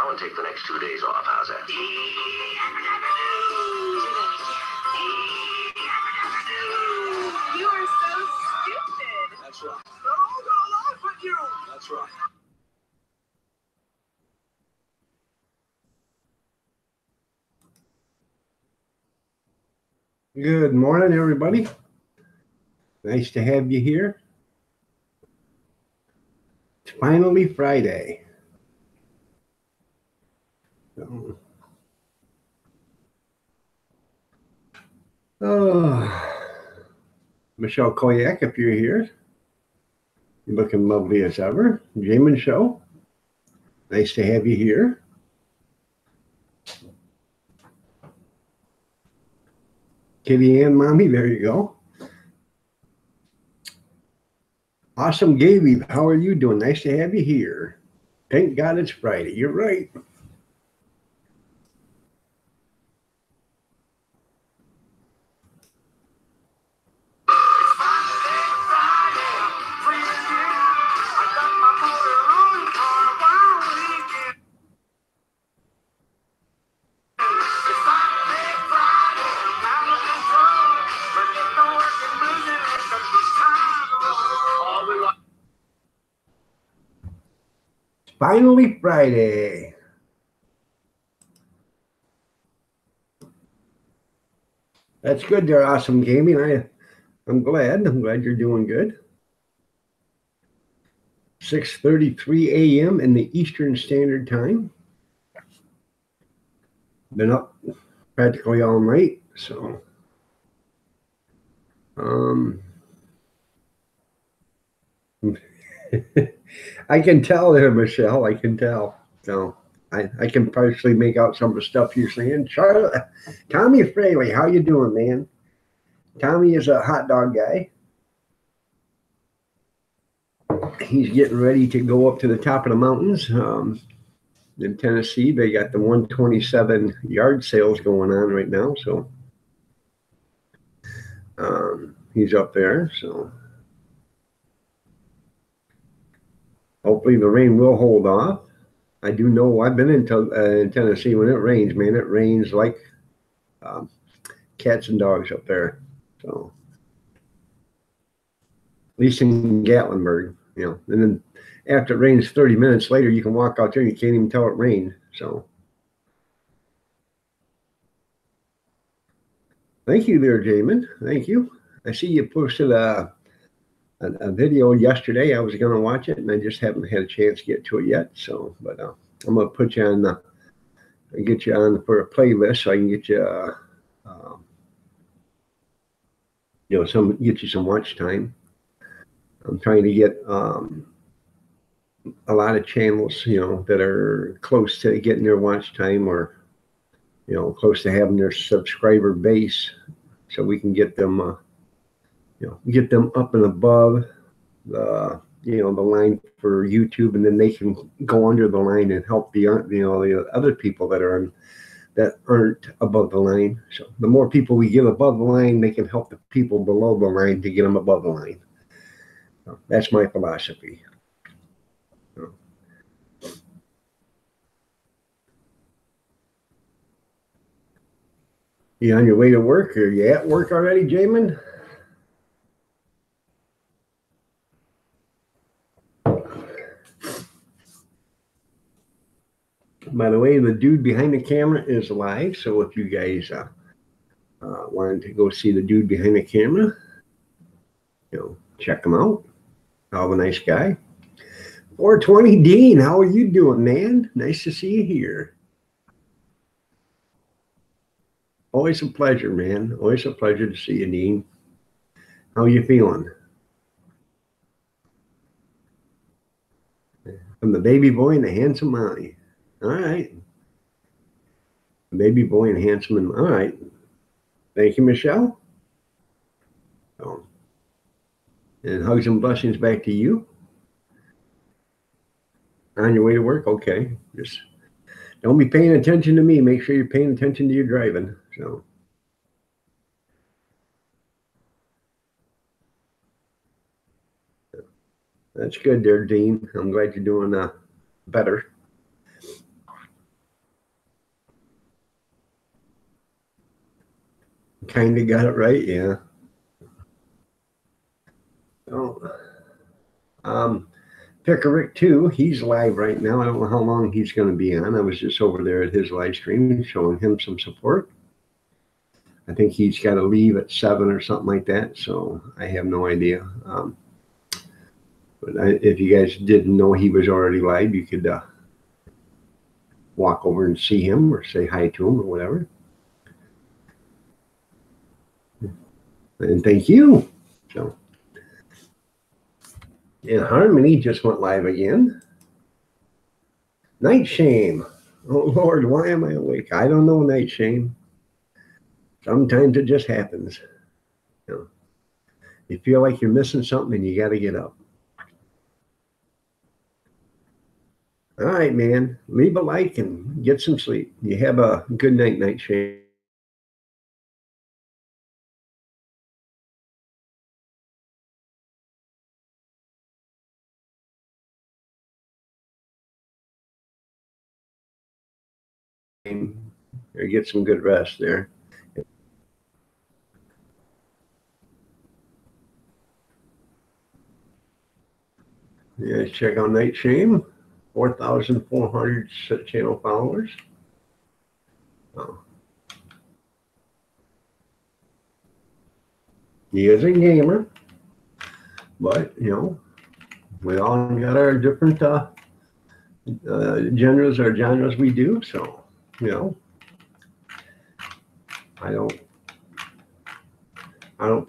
now and take the next 2 days off. How's that? You are so stupid. That's right. They're all gonna laugh at you. That's right. Good morning, everybody. Nice to have you here. It's finally Friday. Michelle Koyak, if you're here, you're looking lovely as ever. Jamin Show, nice to have you here. Kitty Ann, Mommy, there you go. Awesome, Gaby, how are you doing? Nice to have you here. Thank God it's Friday. You're right. Finally Friday. That's good there, Awesome Gaming. I'm glad you're doing good. 6:33 a.m. in the Eastern Standard Time. Been up practically all night, so I can tell there, Michelle. I can tell. So I can partially make out some of the stuff you're saying. Charlotte, Tommy Fraley, how you doing, man? Tommy is a hot dog guy. He's getting ready to go up to the top of the mountains in Tennessee. They got the 127 yard sales going on right now, so he's up there. So hopefully the rain will hold off. I do know I've been in Tennessee. When it rains, man, it rains like cats and dogs up there. So at least in Gatlinburg, you know. And then after it rains 30 minutes later, you can walk out there and you can't even tell it rained. So thank you there, Jamin. Thank you. I see you posted a video yesterday. I was going to watch it, and I just haven't had a chance to get to it yet. So, but I'm going to put you on, get you on for a playlist so I can get you, get you some watch time. I'm trying to get a lot of channels, that are close to getting their watch time, or close to having their subscriber base, so we can get them. Get them up and above the line for YouTube, and then they can go under the line and help the other people that aren't above the line. So the more people we get above the line, they can help the people below the line to get them above the line. So that's my philosophy. You on your way to work? Are you at work already, Jamin? By the way, the dude behind the camera is live, so if you guys wanted to go see the dude behind the camera, check him out. Hell of a nice guy. 420 Dean, how are you doing, man? Nice to see you here. Always a pleasure, man. Always a pleasure to see you, Dean. How are you feeling? From the baby boy and the handsome mommy. All right. Baby boy and handsome. All right. Thank you, Michelle. Oh. And hugs and blessings back to you. On your way to work? Okay. Just don't be paying attention to me. Make sure you're paying attention to your driving. So. That's good there, Dean. I'm glad you're doing better. Kind of got it right, yeah. Oh, Pickerick too. He's live right now. I don't know how long he's going to be on. I was just over there at his live stream, showing him some support. I think he's got to leave at 7 or something like that. So I have no idea. But if you guys didn't know he was already live, you could walk over and see him or say hi to him or whatever. And thank you. So, and Harmony just went live again. Night Shame. Oh Lord, why am I awake? I don't know, Night Shame. Sometimes it just happens. You know, you feel like you're missing something and you got to get up. All right, man. Leave a like and get some sleep. You have a good night, Night Shame. Or get some good rest there. Yeah, check out Night Shame. 4,400 channel followers. Oh. He is a gamer, but you know, we all got our different genres we do. So, you know, I don't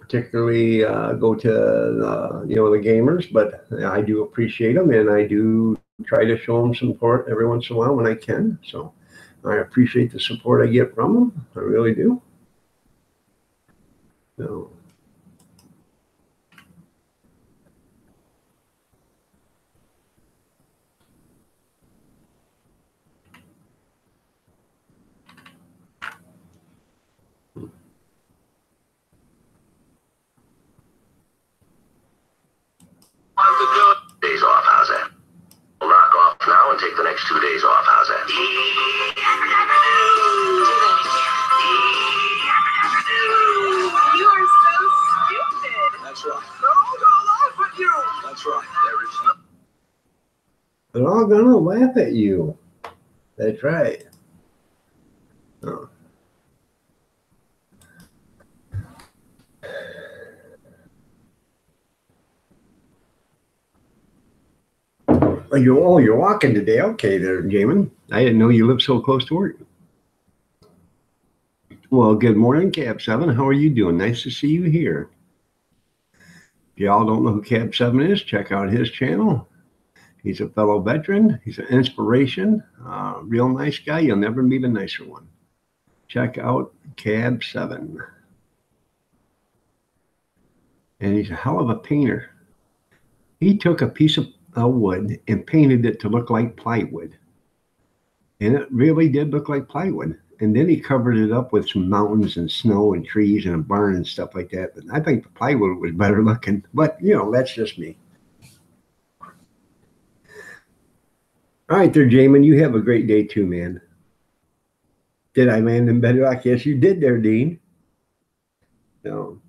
particularly go to the gamers, but I do appreciate them, and I do try to show them support every once in a while when I can. So I appreciate the support I get from them. I really do. So. Days off, how's that? We'll knock off now and take the next 2 days off, how's that? You are so stupid. That's right. They're all gonna laugh at you. That's right. There is no. They're all gonna laugh at you. That's right. Oh. You're walking today. Okay there, Jamin. I didn't know you lived so close to work. Well, good morning, Cab 7. How are you doing? Nice to see you here. If y'all don't know who Cab 7 is, check out his channel. He's a fellow veteran. He's an inspiration. Real nice guy. You'll never meet a nicer one. Check out Cab 7. And he's a hell of a painter. He took a piece of wood and painted it to look like plywood. And it really did look like plywood. And then he covered it up with some mountains and snow and trees and a barn and stuff like that. But I think the plywood was better looking. But, you know, that's just me. All right there, Jamin. You have a great day too, man. Did I land in bedrock? Yes, you did there, Dean. No.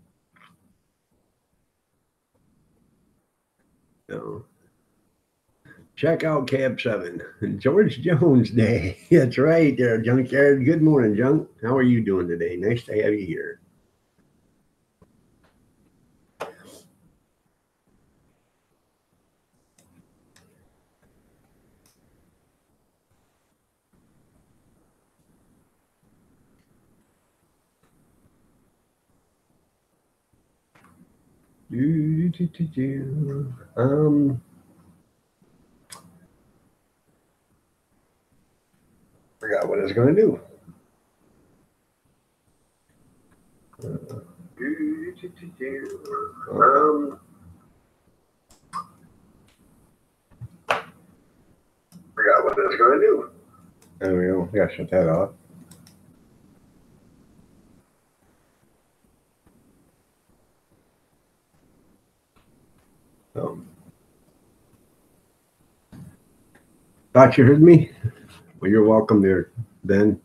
No. Check out Cab 7. George Jones Day. That's right there, Junkyard. Good morning, Junk. How are you doing today? Nice to have you here. Forgot what I was going to do. Forgot what I was going to do. There we go. Gotta shut that off. Thought you heard me? Well, you're welcome there, Ben.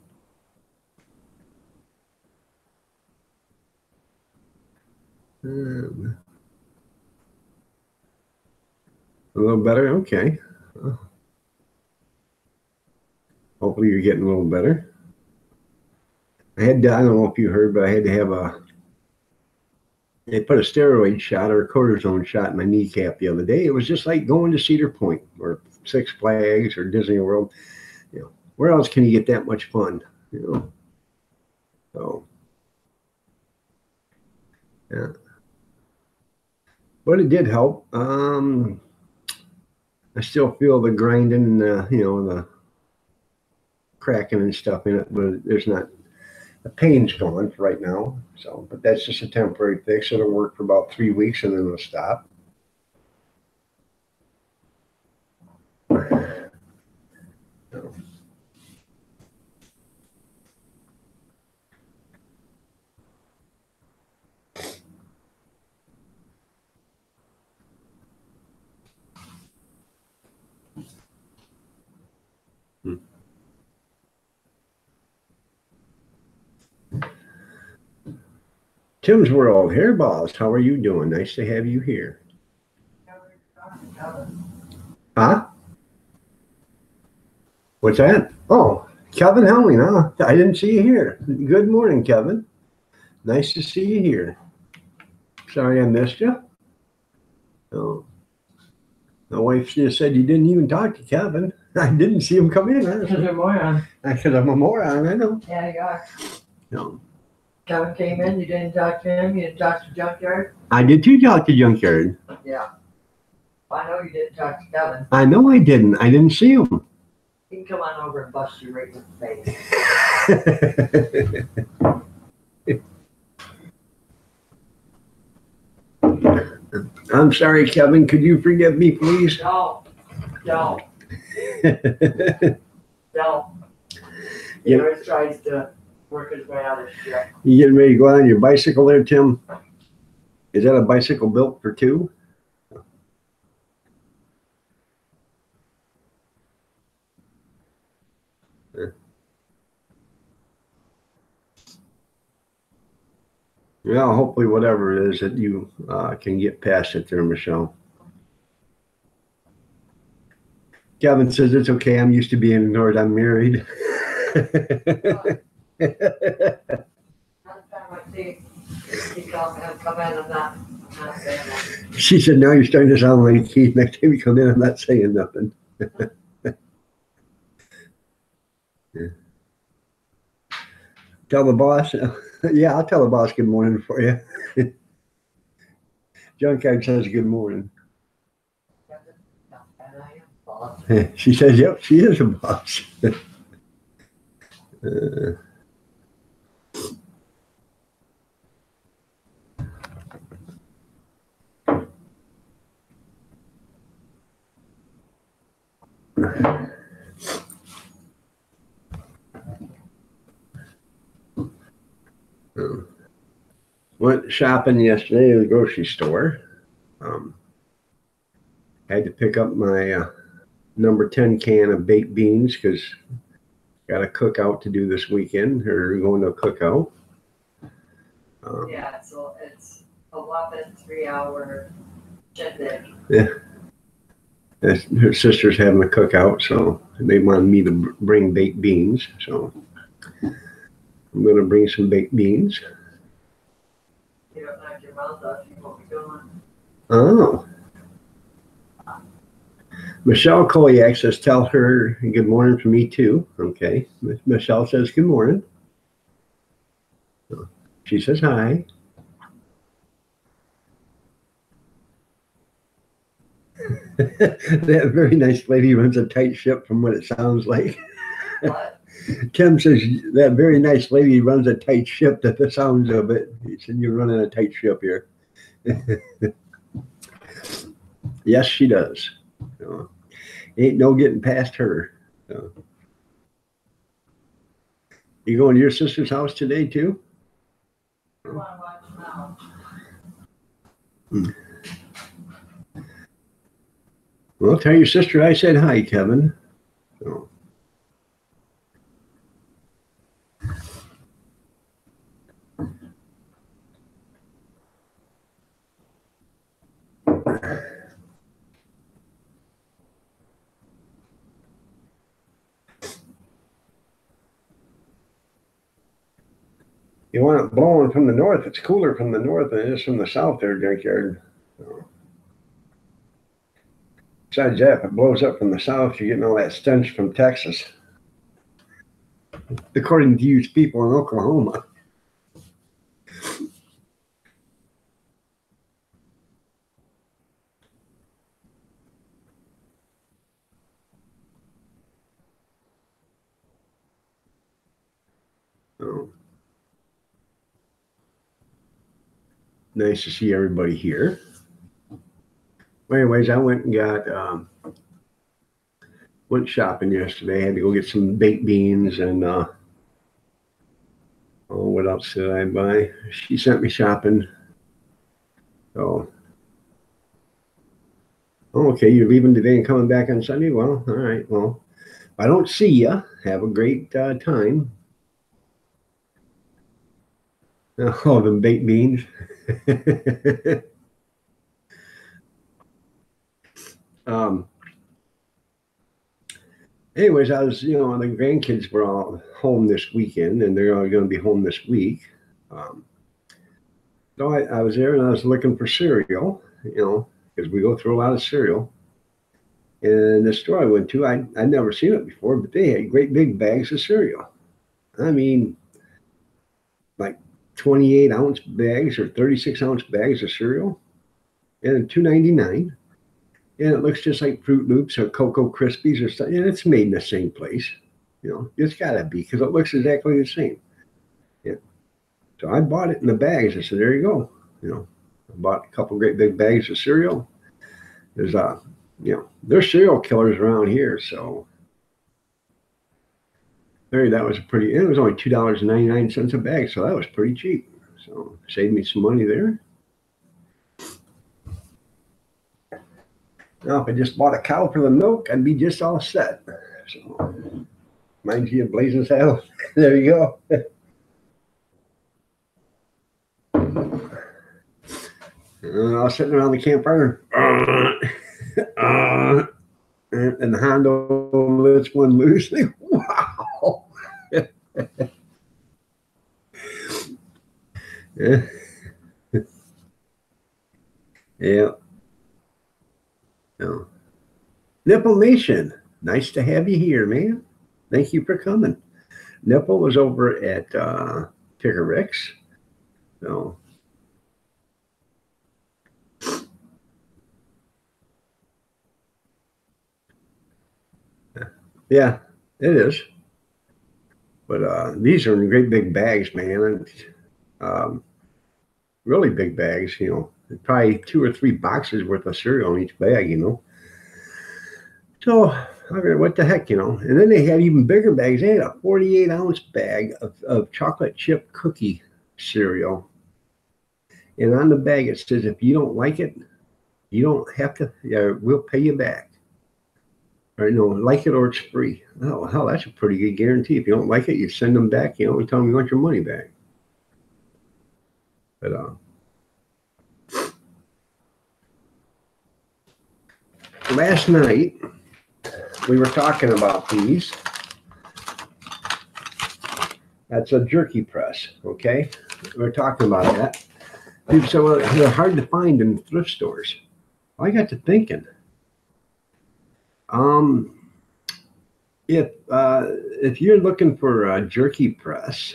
A little better? Okay. Hopefully you're getting a little better. I don't know if you heard, but I had to have they put a steroid shot or a cortisone shot in my kneecap the other day. It was just like going to Cedar Point or Six Flags or Disney World. Where else can you get that much fun? So, yeah. But it did help. I still feel the grinding, the cracking and stuff in it, but there's not. The pain's gone for right now. So, but that's just a temporary fix. It'll work for about 3 weeks and then it'll stop. Tim's World, Hairballs, how are you doing? Nice to have you here. Huh? What's that? Oh, Kevin Helming, huh? I didn't see you here. Good morning, Kevin. Nice to see you here. Sorry I missed you. Oh. My wife just said you didn't even talk to Kevin. I didn't see him come in. Because you're a moron. I said, I'm a moron, I know. Yeah, you are. No. Kevin came in, you didn't talk to him, you didn't talk to Junkyard? I did too talk to Junkyard. Yeah. I know you didn't talk to Kevin. I know I didn't. I didn't see him. He can come on over and bust you right in the face. I'm sorry, Kevin. Could you forgive me, please? No. No. No. He Yep. always tries to work his way out of shit. You getting ready to go out on your bicycle there, Tim? Is that a bicycle built for two? Well, hopefully whatever it is that you can get past it there, Michelle. Kevin says it's okay. I'm used to being ignored. I'm married. She said, now you're starting to sound like Keith. Next time you come in, I'm not saying nothing. Yeah. Tell the boss. Yeah, I'll tell the boss good morning for you. Junkyard says good morning. She says, yep, she is a boss. Went shopping yesterday at the grocery store. Had to pick up my number 10 can of baked beans because got a cookout to do this weekend, or going to a cookout. Yeah, so it's a whopping 3-hour shindig. Yeah. Her sister's having a cookout, so they wanted me to bring baked beans. So I'm going to bring some baked beans. You don't knock your mouth off, you won't be doing. Oh. Michelle Kolyak says, tell her good morning from me too. Okay. Michelle says, good morning. She says, hi. That very nice lady runs a tight ship from what it sounds like. What? Tim says, that very nice lady runs a tight ship, that the sounds of it. He said, you're running a tight ship here. Yes, she does. Ain't no getting past her. You going to your sister's house today too? You want to watch now? Well, tell your sister I said hi, Kevin. So. You want it blowing from the north. It's cooler from the north than it is from the south there, Junkyard. So, besides that, if it blows up from the south, you're getting all that stench from Texas. According to you people in Oklahoma. So, nice to see everybody here. Well, anyways, I went and got went shopping yesterday. I had to go get some baked beans and oh, what else did I buy? She sent me shopping. So, oh, okay, you're leaving today and coming back on Sunday? Well, all right. Well, if I don't see you, have a great time. Oh, them baked beans. Anyways, I was, the grandkids were all home this weekend, and they're all going to be home this week. So I was there, and I was looking for cereal, because we go through a lot of cereal. And the store I went to, I'd never seen it before, but they had great big bags of cereal. I mean, like 28-ounce bags or 36-ounce bags of cereal, and $2.99. And it looks just like Fruit Loops or Cocoa Krispies or something. And it's made in the same place. It's got to be because it looks exactly the same. Yeah. So I bought it in the bags. I said, there you go. I bought a couple great big bags of cereal. There's, there's cereal killers around here. So that was it was only $2.99 a bag. So that was pretty cheap. So saved me some money there. Now, if I just bought a cow for the milk, I'd be just all set. So, mind you, Blazing Saddle. There you go. And I was sitting around the campfire, and the Hondo lets one loose. Wow. Yeah. No. Nipple Nation, nice to have you here, man. Thank you for coming. Nipple was over at Ticker Rick's. So, yeah, it is. But these are in great big bags, man. And, really big bags, probably 2 or 3 boxes worth of cereal in each bag, So, what the heck, And then they had even bigger bags. They had a 48-ounce bag of chocolate chip cookie cereal. And on the bag it says, if you don't like it, you don't have to, we'll pay you back. Or, like it or it's free. Oh, hell, that's a pretty good guarantee. If you don't like it, you send them back, and tell them you want your money back. But, last night, we were talking about these. That's a jerky press, okay? We were talking about that. People said, well, they're hard to find in thrift stores. I got to thinking. If you're looking for a jerky press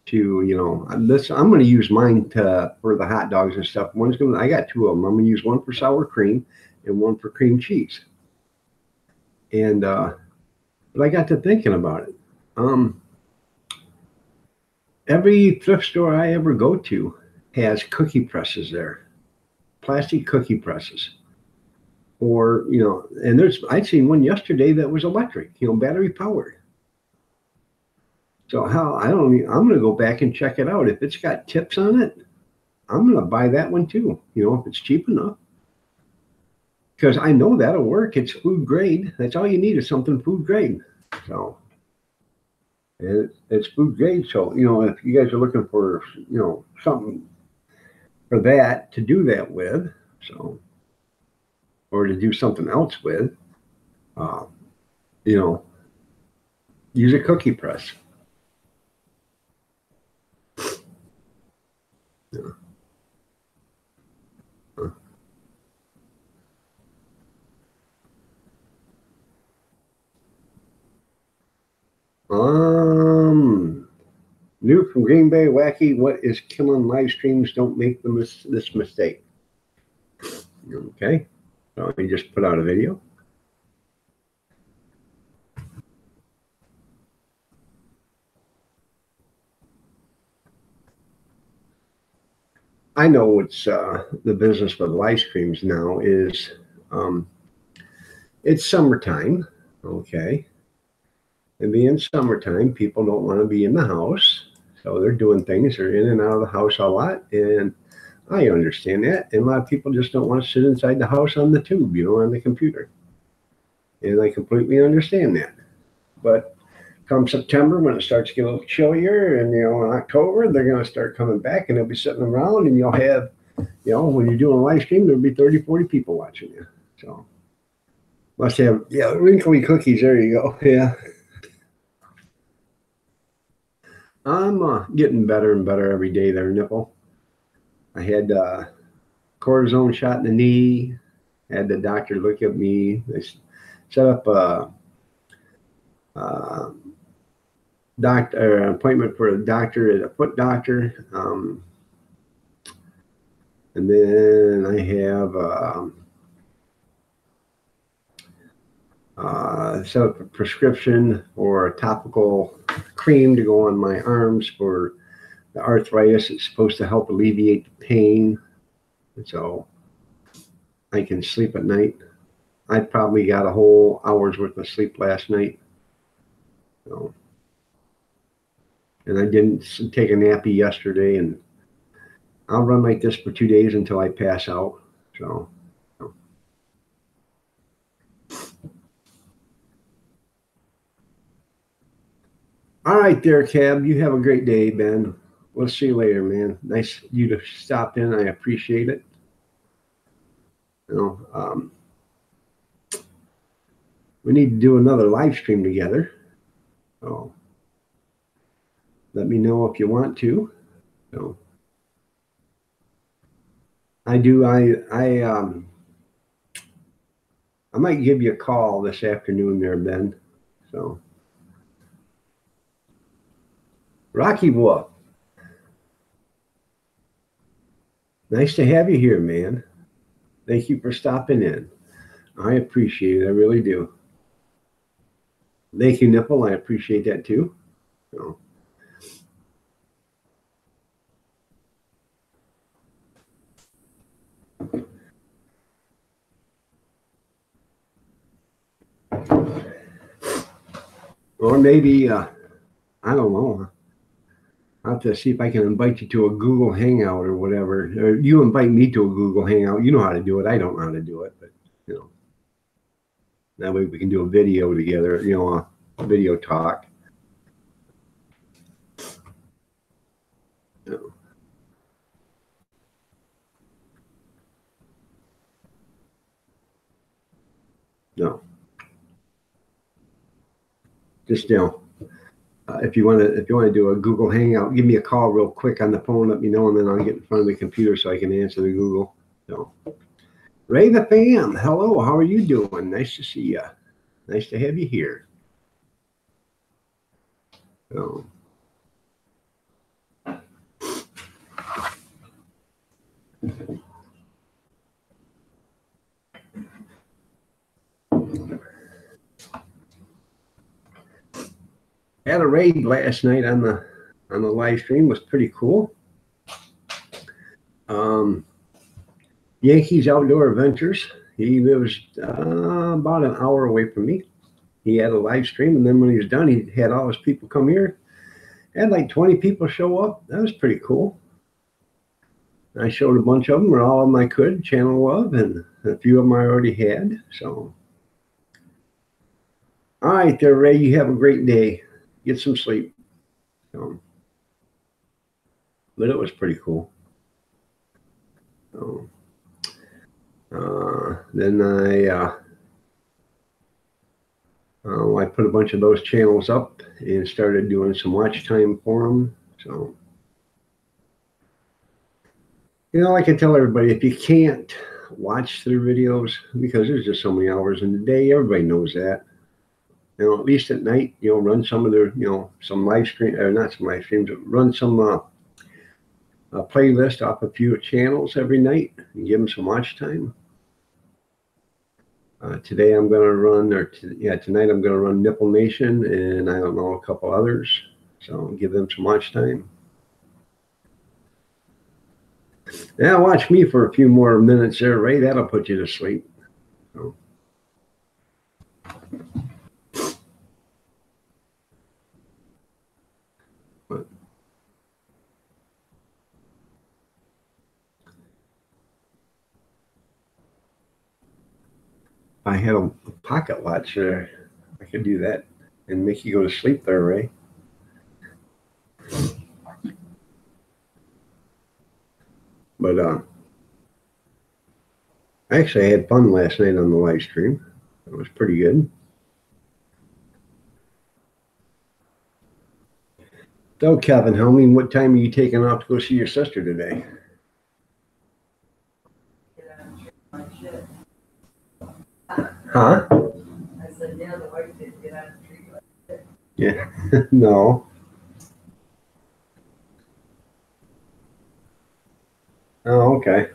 to, I'm going to use mine for the hot dogs and stuff. I got 2 of them. I'm going to use one for sour cream and one for cream cheese. And but I got to thinking about it. Every thrift store I ever go to has cookie presses there, plastic cookie presses. Or, and I'd seen one yesterday that was electric, battery powered. So I'm going to go back and check it out. If it's got tips on it, I'm going to buy that one too, if it's cheap enough. Because I know that'll work. It's food grade. That's all you need is something food grade. So, and it's food grade. So, if you guys are looking for, something for that to do that with, so, or to do something else with, use a cookie press. Yeah. New from Green Bay, Wacky, what is killing live streams? Don't make this mistake. Okay, so I just put out a video. I know it's the business with live streams now is it's summertime, okay? And being summertime, people don't want to be in the house. So they're doing things. They're in and out of the house a lot. And I understand that. And a lot of people just don't want to sit inside the house on the tube, on the computer. And I completely understand that. But come September, when it starts to get a little chillier, and, in October, they're going to start coming back, and they'll be sitting around, and you'll have, when you're doing a live stream, there'll be 30, 40 people watching you. So must have, wrinkly cookies. There you go. Yeah. I'm getting better and better every day there, Nipple. I had cortisone shot in the knee. Had the doctor look at me. They set up a appointment for a doctor at a foot doctor. And then I have set up a prescription for a topical cream to go on my arms for the arthritis. It's supposed to help alleviate the pain, so I can sleep at night. I probably got a whole hour's worth of sleep last night. So, and I didn't take a nappy yesterday, and I'll run like this for 2 days until I pass out. So. All right there, Cab. You have a great day, Ben. We'll see you later, man. Nice you to stop in. I appreciate it. We need to do another live stream together. So let me know if you want to. So I might give you a call this afternoon there, Ben. So Rocky Wolf, nice to have you here, man. Thank you for stopping in. I appreciate it. I really do. Thank you, Nipple. I appreciate that too. So. Or maybe, I don't know. I'll have to see if I can invite you to a Google Hangout or whatever. Or you invite me to a Google Hangout. You know how to do it. I don't know how to do it, but that way we can do a video together. A video talk. No. Just if you want to do a Google Hangout, give me a call real quick on the phone. Let me know, and then I'll get in front of the computer so I can answer the Google. So, Ray the Fam, hello. How are you doing? Nice to see you. Nice to have you here. So. Had a raid last night on the live stream. Was pretty cool. Yankees Outdoor Adventures. He lives about an hour away from me. He had a live stream, and then when he was done, he had all his people come here. Had like 20 people show up. That was pretty cool. I showed a bunch of them, or all of them I could, Channel Love, and a few of them I already had. So, all right there, Ray. You have a great day. Get some sleep. But it was pretty cool. Then I put a bunch of those channels up and started doing some watch time for them. So You know, I can tell everybody, if you can't watch their videos, because there's just so many hours in the day, everybody knows that. You know, at least at night, you know, run some of their, you know, some live stream, or not some live streams, but run some playlist off a few channels every night and give them some watch time. Today I'm going to run, tonight I'm going to run Nipple Nation, and I don't know, a couple others. So give them some watch time. Now watch me for a few more minutes there, Ray. That'll put you to sleep. So. But. If I had a pocket watch there, I could do that and make you go to sleep there, Ray. But actually, I had fun last night on the live stream. It was pretty good. So, Kevin, what time are you taking off to go see your sister today? Huh? I said, yeah, the wife didn't get out of the tree like that. Yeah, no. Oh, okay.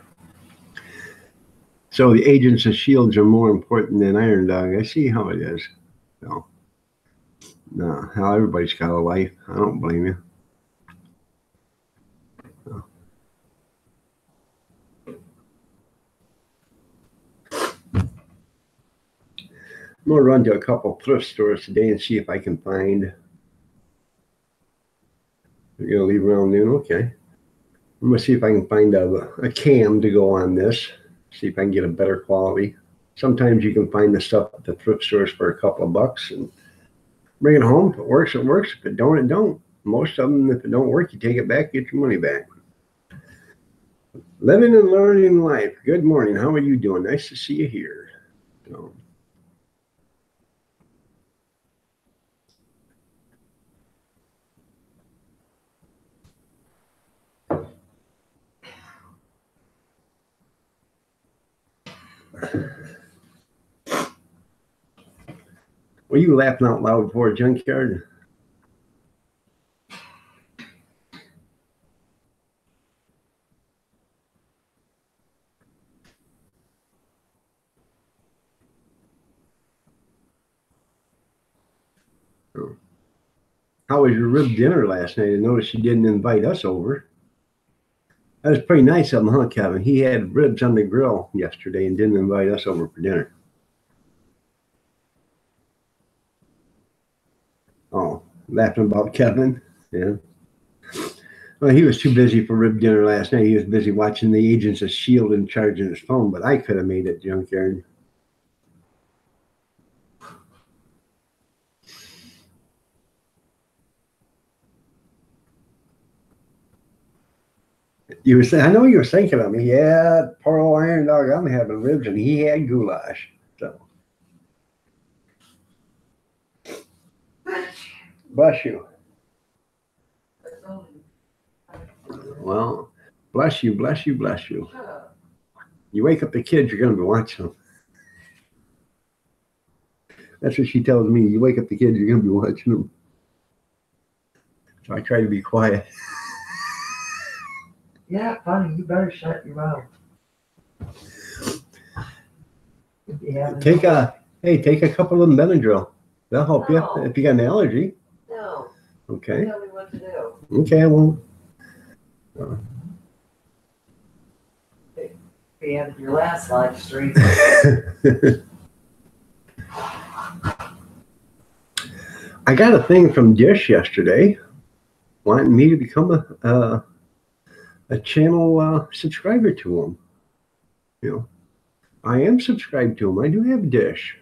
So the Agents of S.H.I.E.L.D. are more important than Iron Dog. I see how it is. No, how everybody's got a life. I don't blame you. No. I'm going to run to a couple thrift stores today and see if I can find. You're going to leave around noon? Okay. I'm going to see if I can find a cam to go on this. See if I can get a better quality. Sometimes you can find the stuff at the thrift stores for a couple of bucks and bring it home. If it works, it works. If it don't, it don't. Most of them, if it don't work, you take it back, get your money back. Living and learning life. Good morning. How are you doing? Nice to see you here. So. Were you laughing out loud for a junkyard? Oh. How was your rib dinner last night? I noticed you didn't invite us over. That was pretty nice of him, huh, Kevin? He had ribs on the grill yesterday and didn't invite us over for dinner. Oh, laughing about Kevin? Yeah. Well, he was too busy for rib dinner last night. He was busy watching the Agents of S.H.I.E.L.D. and charging his phone, but I could have made it, junkyard. You were saying, I know you were thinking of me. Yeah, poor old Iron Dog, I'm having ribs, and he had goulash. So, bless you. Well, bless you, bless you, bless you. You wake up the kids, you're going to be watching them. That's what she tells me. You wake up the kids, you're going to be watching them. So I try to be quiet. Yeah, funny. You better shut your mouth. Take a couple of Benadryl. That'll help you if you got an allergy. No. Okay. Tell me what to do. Okay, I won't. You had your last live stream. I got a thing from Dish yesterday wanting me to become a channel subscriber to them. You know, I am subscribed to them. I do have Dish,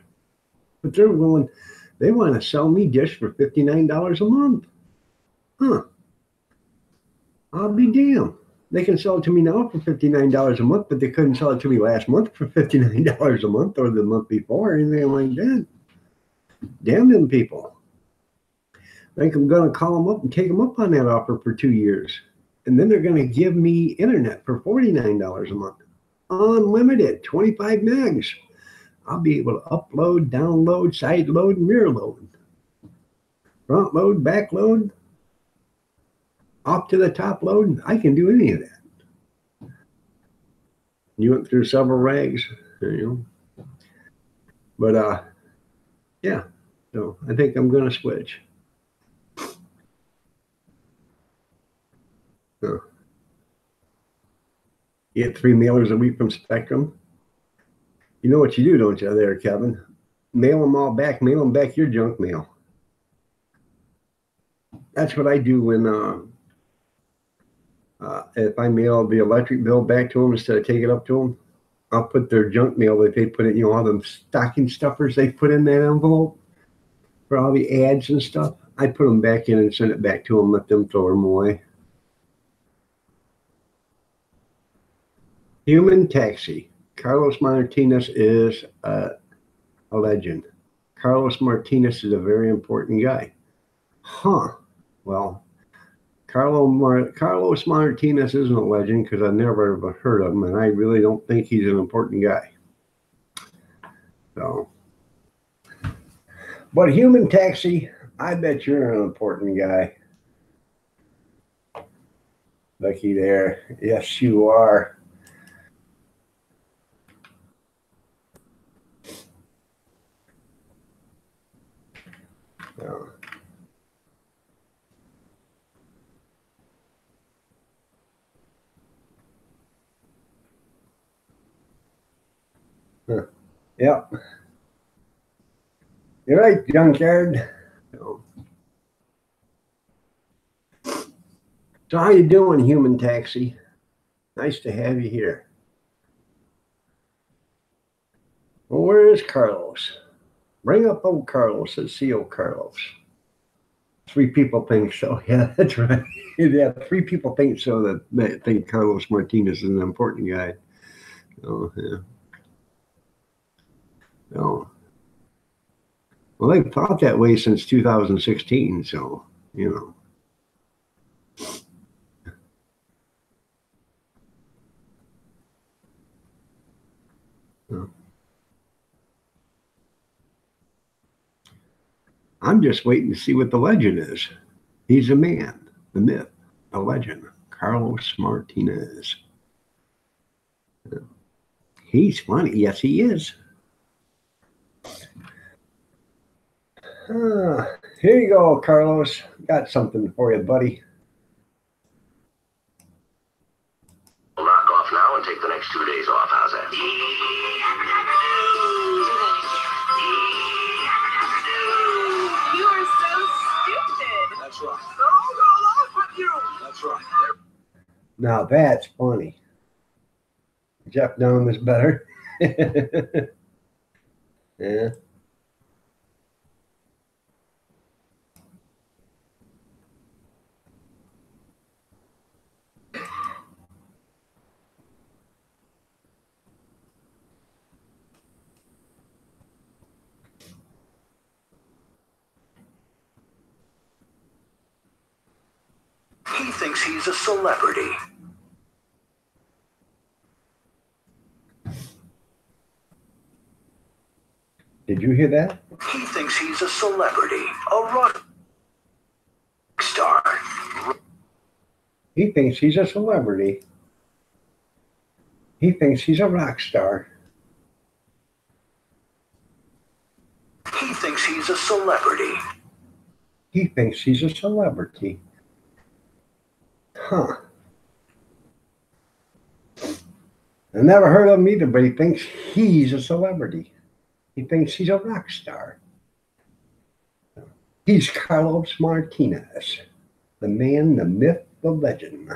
but they want to sell me Dish for $59 a month. Huh? I'll be damned. They can sell it to me now for $59 a month, but they couldn't sell it to me last month for $59 a month or the month before, or anything like that. Damn them people. I think I'm going to call them up and take them up on that offer for 2 years. And then they're going to give me internet for $49 a month. Unlimited, 25 megs. I'll be able to upload, download, side load, mirror load. Front load, back load, off to the top load. I can do any of that. You went through several rags, you know. But yeah, so I think I'm going to switch. You get 3 mailers a week from Spectrum. You know what you do, don't you, there, Kevin? Mail them all back. Mail them back your junk mail. That's what I do when if I mail the electric bill back to them instead of take it up to them. I'll put their junk mail that they put in, you know, all them stocking stuffers they put in that envelope for all the ads and stuff. I put them back in and send it back to them, let them throw them away. Human Taxi. Carlos Martinez is a legend. Carlos Martinez is a very important guy. Huh. Well, Carlos Martinez isn't a legend because I've never ever heard of him, and I really don't think he's an important guy. So, but Human Taxi, I bet you're an important guy. Looky there. Yes, you are. So. Huh. Yep. You're right, junkyard. So how you doing, Human Taxi? Nice to have you here. Well, where is Carlos? Bring up old Carlos. Let's see old Carlos. 3 people think so. Yeah, that's right. Yeah, 3 people think so that think Carlos Martinez is an important guy. Oh, yeah. Oh. Well, they've thought that way since 2016, so, you know. I'm just waiting to see what the legend is. He's a man, the myth, the legend, Carlos Martinez. He's funny. Yes, he is. Here you go, Carlos. Got something for you, buddy. We'll knock off now and take the next 2 days off. How's that? You are so stupid. That's right. I'll go off with you. That's right. Now that's funny. Jeff Dunham is better. Yeah. He thinks he's a celebrity. Did you hear that? He thinks he's a celebrity, a rock star. He thinks he's a celebrity. He thinks he's a rock star. He thinks he's a celebrity. He thinks he's a celebrity. Huh. I never heard of him either, but he thinks he's a celebrity. He thinks he's a rock star. He's Carlos Martinez, the man, the myth, the legend.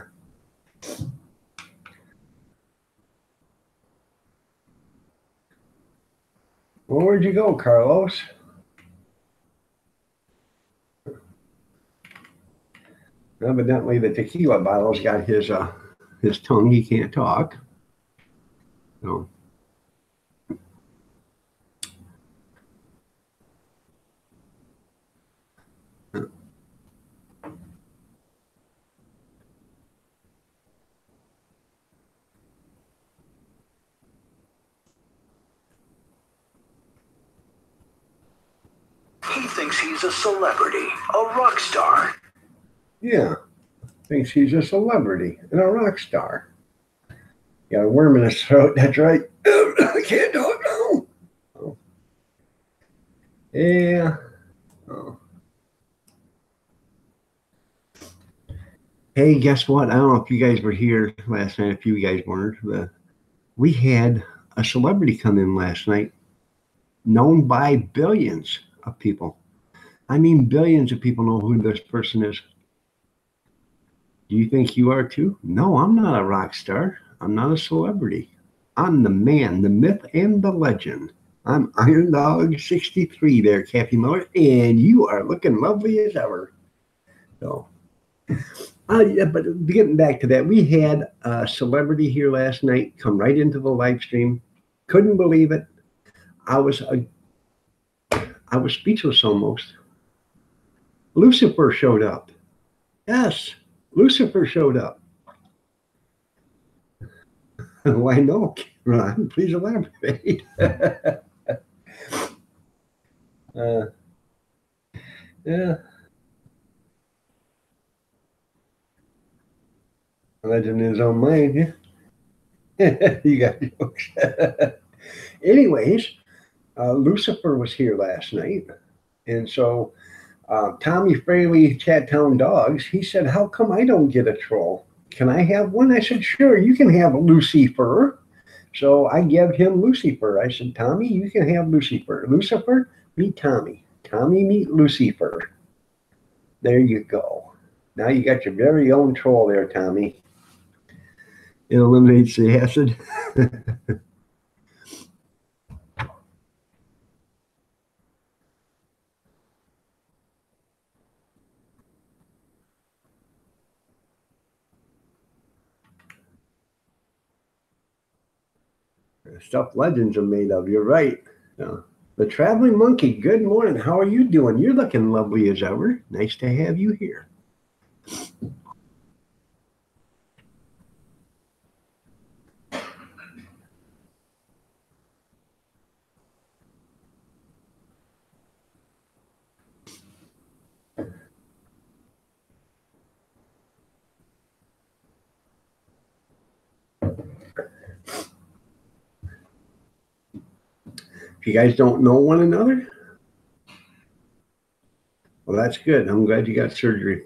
Well, where'd you go, Carlos? Evidently, the tequila bottle's got his tongue. He can't talk. So. thinks he's a celebrity, a rock star. Yeah, thinks he's a celebrity and a rock star. Got a worm in his throat. That's right. I can't talk now. Oh. Yeah. Oh. Hey, guess what? I don't know if you guys were here last night. If you guys weren't, but we had a celebrity come in last night, known by billions of people. I mean, billions of people know who this person is. Do you think you are too? No, I'm not a rock star. I'm not a celebrity. I'm the man, the myth, and the legend. I'm Iron Dog 63 there, Kathy Miller, and you are looking lovely as ever. So, yeah, but getting back to that, we had a celebrity here last night come right into the live stream. Couldn't believe it. I was speechless almost. Lucifer showed up. Yes, Lucifer showed up. Why no, Ron? Please elaborate. Yeah. Legend in his own mind, yeah. You got jokes. Anyways, Lucifer was here last night. And so Tommy Fraley, Chattown Dogs, he said, how come I don't get a troll? Can I have one? I said, sure, you can have Lucifer. So I gave him Lucifer. I said, Tommy, you can have Lucifer. Lucifer, meet Tommy. Tommy, meet Lucifer. There you go. Now you got your very own troll there, Tommy. It eliminates the acid. Stuff legends are made of. You're right. The Traveling Monkey, good morning. How are you doing? You're looking lovely as ever. Nice to have you here. If you guys don't know one another, well, that's good. I'm glad you got surgery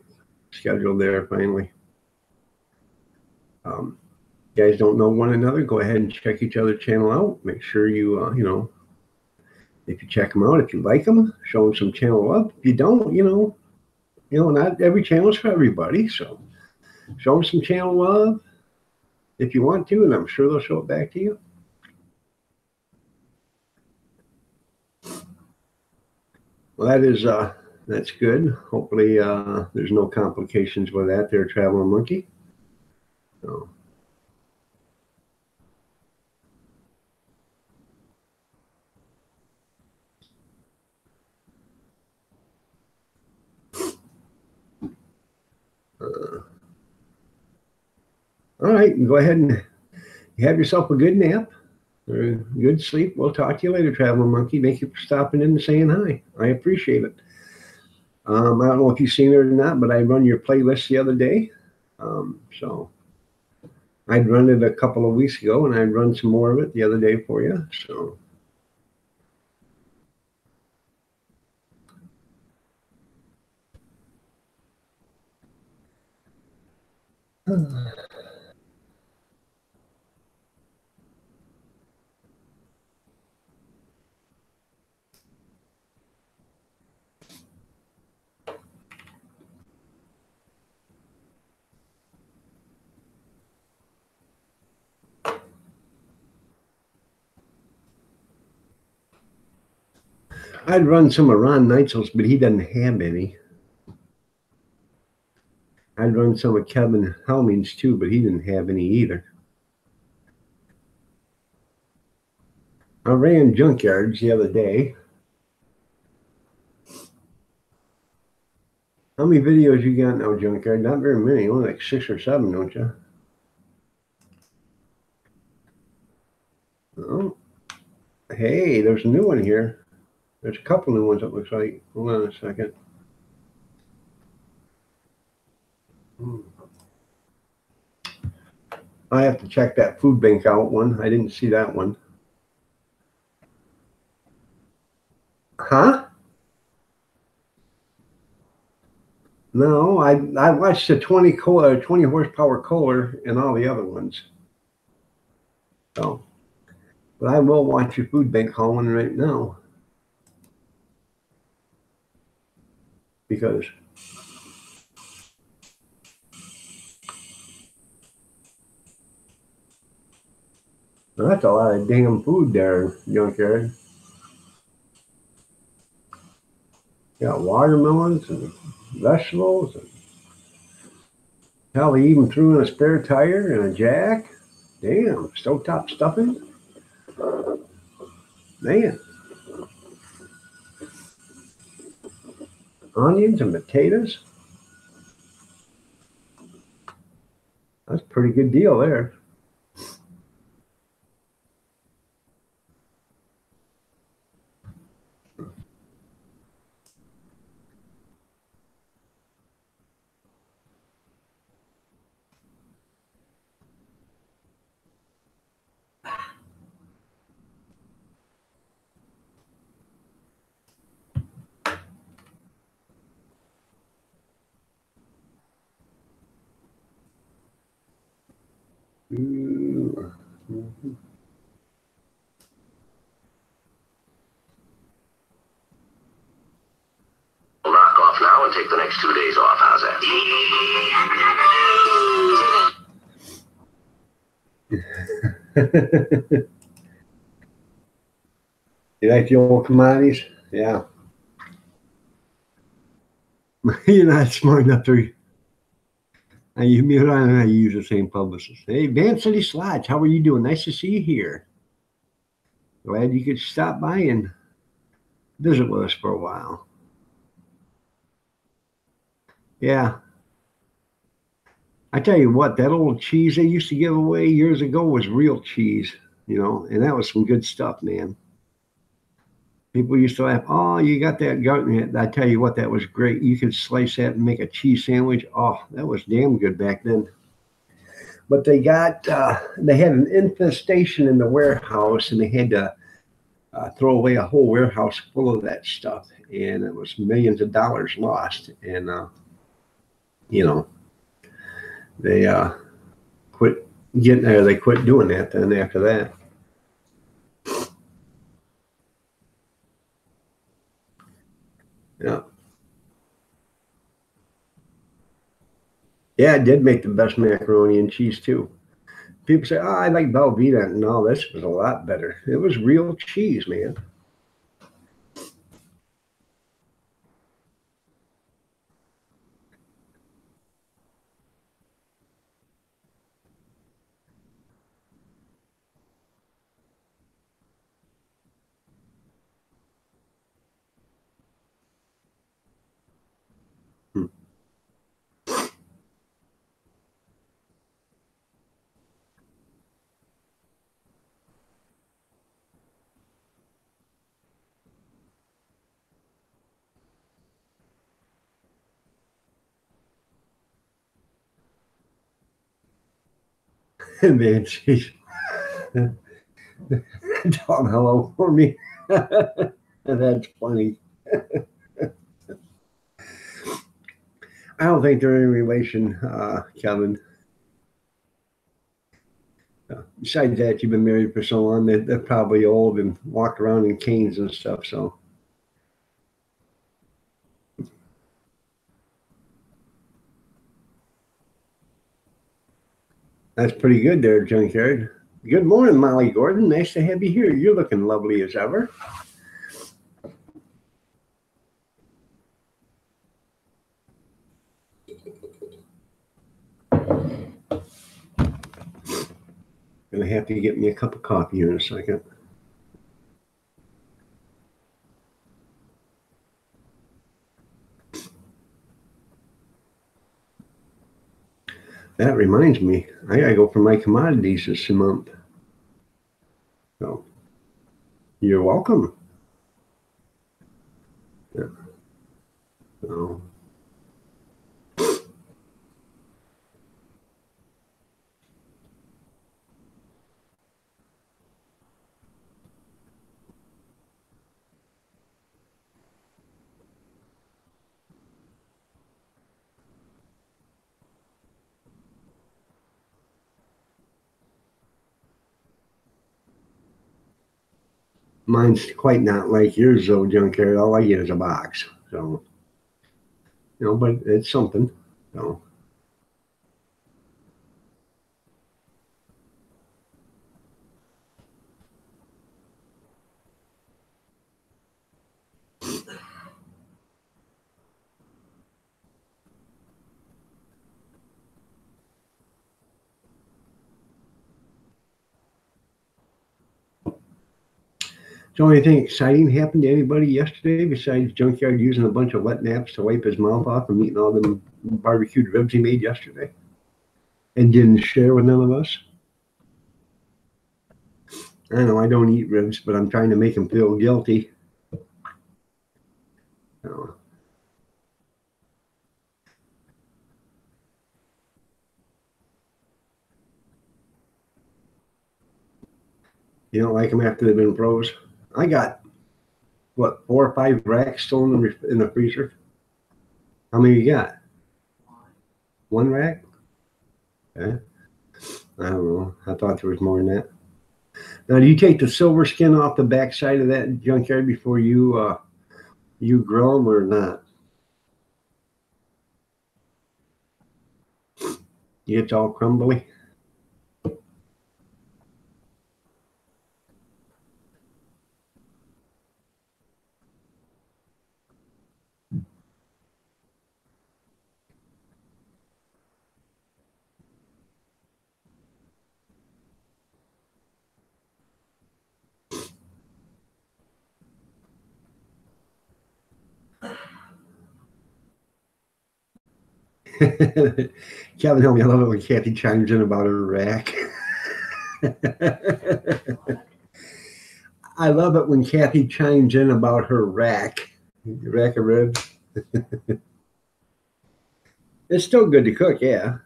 scheduled there finally. You guys don't know one another, go ahead and check each other's channel out. Make sure you, if you check them out, if you like them, show them some channel love. If you don't, not every channel is for everybody. So show them some channel love if you want to, and I'm sure they'll show it back to you. Well, that's good. Hopefully there's no complications with that there, Traveling Monkey. So. All right, go ahead and have yourself a good nap or a good sleep. We'll talk to you later, Traveling Monkey. Thank you for stopping in and saying hi. I appreciate it. I don't know if you've seen it or not, but I run your playlist the other day. So I'd run it a couple of weeks ago, and I'd run some more of it the other day for you. So. I'd run some of Ron Neitzel's, but he doesn't have any. I'd run some of Kevin Helming's too, but he didn't have any either. I ran Junkyards the other day. How many videos you got now, Junkyard? Not very many, only like 6 or 7, don't you? Oh. Hey, there's a new one here. There's a couple new ones, it looks like. Hold on a second. I have to check that food bank out one. I didn't see that one. Huh? No, I watched the 20 horsepower Kohler and all the other ones. So, but I will watch your food bank hauling right now because that's a lot of damn food there, junkyard. Got watermelons and vegetables, and hell, they even threw in a spare tire and a jack. Damn, stovetop stuffing. Man. Onions and potatoes. That's a pretty good deal there. We'll knock off now and take the next 2 days off. How's that? You like the old commodities? Yeah. You're not smart enough to. Me and I use the same publicist. Hey, Van City Slides, how are you doing? Nice to see you here. Glad you could stop by and visit with us for a while. Yeah. I tell you what, that old cheese they used to give away years ago was real cheese, and that was some good stuff, man. People used to laugh, oh, you got that goat. I tell you what, that was great. You could slice that and make a cheese sandwich. Oh, that was damn good back then. But they had an infestation in the warehouse, and they had to throw away a whole warehouse full of that stuff. And it was millions of dollars lost. And, they quit getting there. They quit doing that then after that. Yeah. Yeah, it did make the best macaroni and cheese too. People say, oh, I like Velveeta. No, this was a lot better. It was real cheese, man. Man, she's talking hello for me. That's funny. I don't think they're in relation, Kevin. Besides that, you've been married for so long, they're probably old and walk around in canes and stuff, so. That's pretty good there, Junkyard. Good morning, Molly Gordon. Nice to have you here. You're looking lovely as ever. Gonna have to get me a cup of coffee here in a second. That reminds me, I gotta go for my commodities this month. So, you're welcome. Yeah. So, mine's quite not like yours though, Junkyard. All I get is a box. So, but it's something. So, so anything exciting happened to anybody yesterday besides Junkyard using a bunch of wet naps to wipe his mouth off and eating all them barbecued ribs he made yesterday and didn't share with none of us? I know I don't eat ribs, but I'm trying to make him feel guilty. So, you don't like them after they've been froze? I got, what, 4 or 5 racks still in the freezer? How many you got? 1 rack? Okay. I don't know. I thought there was more than that. Now, do you take the silver skin off the back side of that Junkyard before you grill them or not? It's all crumbly. Kevin, help me. I love it when Kathy chimes in about her rack. I love it when Kathy chimes in about her rack of ribs. It's still good to cook, yeah.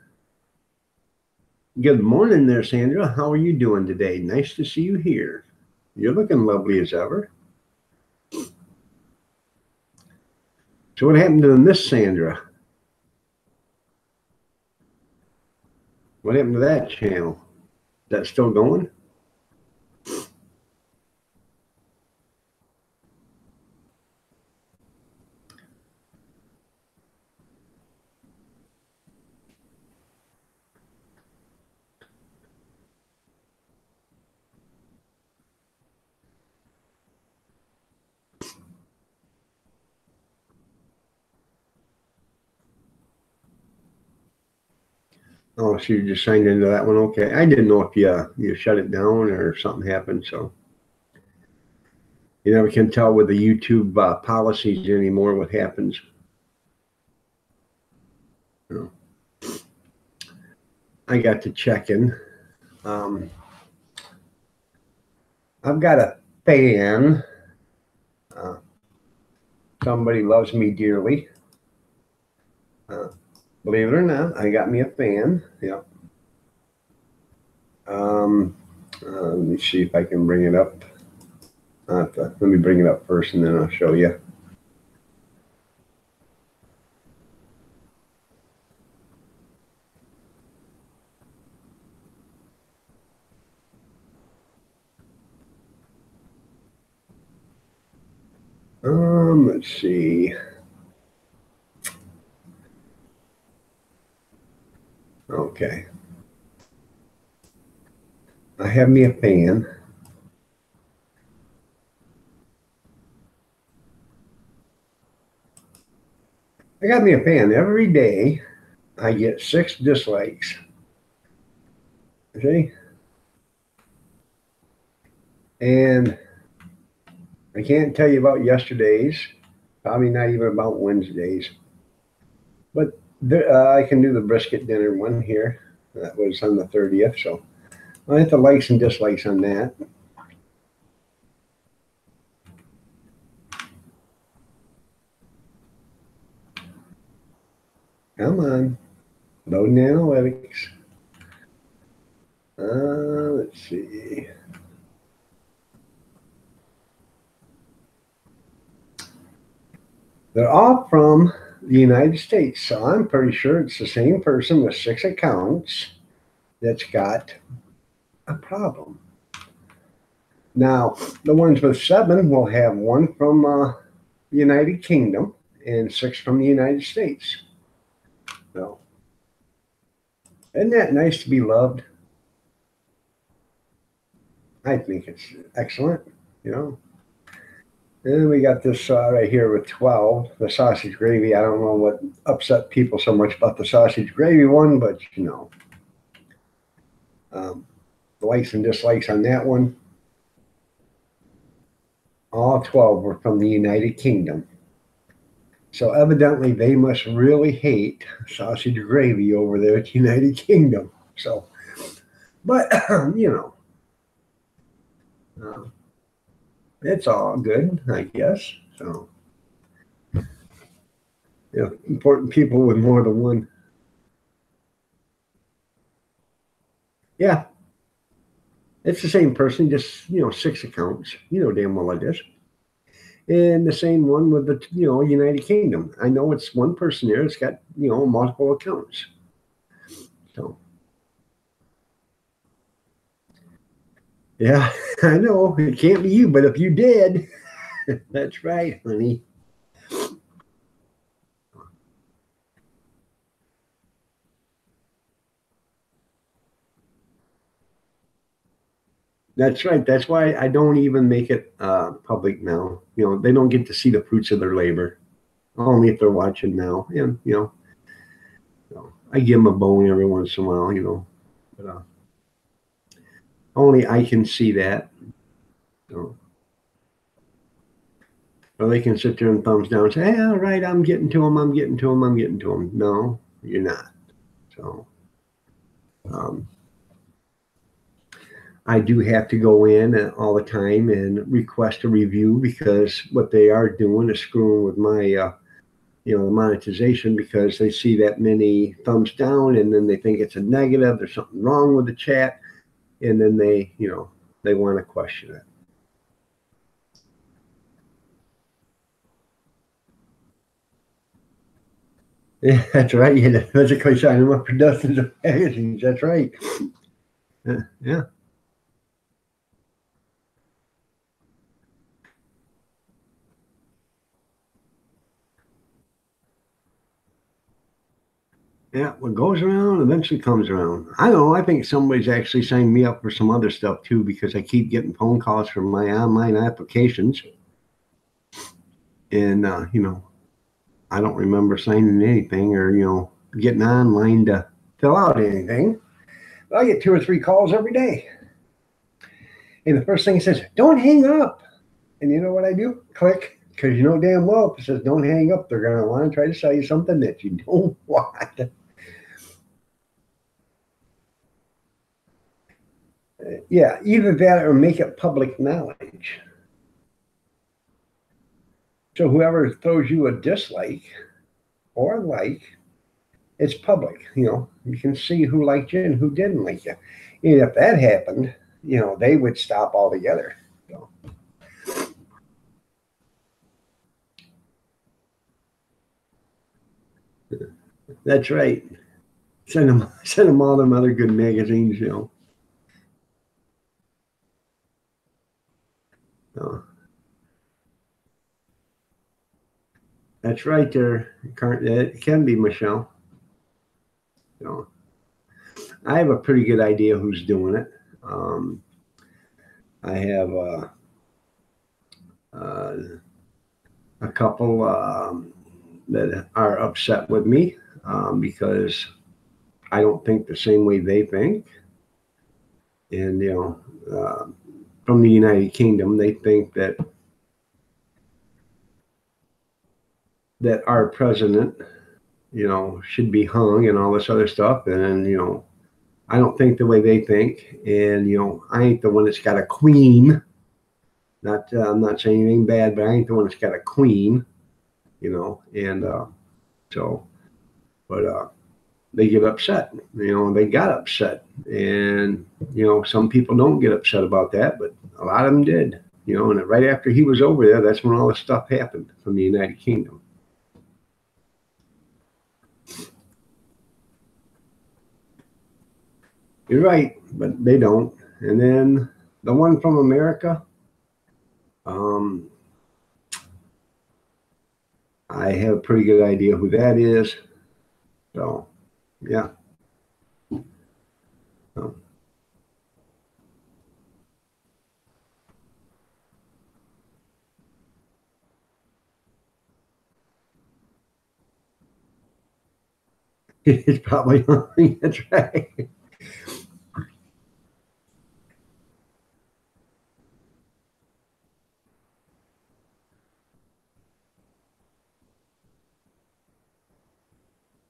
Good morning there, Sandra. How are you doing today? Nice to see you here. You're looking lovely as ever. So what happened to the Miss Sandra? What happened to that channel? Is that still going? Oh, so you just signed into that one. Okay. I didn't know if you shut it down or something happened. So you never can tell with the YouTube policies anymore what happens. You know. I got to check in. I've got a fan. Somebody loves me dearly. Believe it or not, I got me a fan. Yep. Let me see if I can bring it up. Let me bring it up first and then I'll show you. Let's see. Okay. I have me a fan. I got me a fan. Every day I get 6 dislikes. Okay? And I can't tell you about yesterday's, probably not even about Wednesday's. But I can do the brisket dinner one here. That was on the 30th, so I have the likes and dislikes on that. Come on. Loading analytics. Let's see. They're all from the United States, so I'm pretty sure it's the same person with 6 accounts that's got a problem. Now, the ones with 7 will have 1 from the United Kingdom and 6 from the United States. So, isn't that nice to be loved? I think it's excellent, you know. And we got this right here with 12, the sausage gravy. I don't know what upset people so much about the sausage gravy one, but you know. The likes and dislikes on that one. All 12 were from the United Kingdom. So evidently they must really hate sausage gravy over there at the United Kingdom. So, but, you know, it's all good, I guess. So, you know, important people with more than one. Yeah. It's the same person, just, you know, 6 accounts. You know damn well it is. And the same one with the, you know, United Kingdom. I know it's one person there. It's got, you know, multiple accounts. So, yeah, I know. It can't be you, but if you did, that's right, honey. That's right. That's why I don't even make it public now. You know, they don't get to see the fruits of their labor. Only if they're watching now. And, you know, I give them a bone every once in a while, you know. But only I can see that. So, or they can sit there and thumbs down and say, hey, all right, I'm getting to them. I'm getting to them. I'm getting to them. No, you're not. So, I do have to go in all the time and request a review because what they are doing is screwing with my, you know, the monetization because they see that many thumbs down and then they think it's a negative. There's something wrong with the chat. And then they, you know, they want to question it. Yeah, that's right. You had to physically sign them up for dozens of magazines. That's right. Yeah. Yeah, what goes around eventually comes around. I don't know. I think somebody's actually signed me up for some other stuff too because I keep getting phone calls from my online applications. And, you know, I don't remember signing anything or, you know, getting online to fill out anything. But I get 2 or 3 calls every day. And the first thing it says, don't hang up. And you know what I do? Click. Because you know damn well if it says don't hang up, they're going to want to try to sell you something that you don't want. Yeah, either that or make it public knowledge. So whoever throws you a dislike or a like, it's public. You know, you can see who liked you and who didn't like you. And if that happened, you know, they would stop altogether. So. That's right. Send them all them other good magazines, you know. So. That's right there. It can be Michelle. So, I have a pretty good idea who's doing it. I have a couple that are upset with me because I don't think the same way they think. And, you know, from the United Kingdom, they think that our president, you know, should be hung and all this other stuff. And, you know, I don't think the way they think. And, you know, I ain't the one that's got a queen. I'm not saying anything bad, but I ain't the one that's got a queen, you know. And so but they get upset. They got upset, and some people don't get upset about that, but a lot of them did. And right after he was over there, that's when all this stuff happened from the United Kingdom. You're right, but they don't. And then the one from America, I have a pretty good idea who that is. So, yeah. So. It's probably that's right.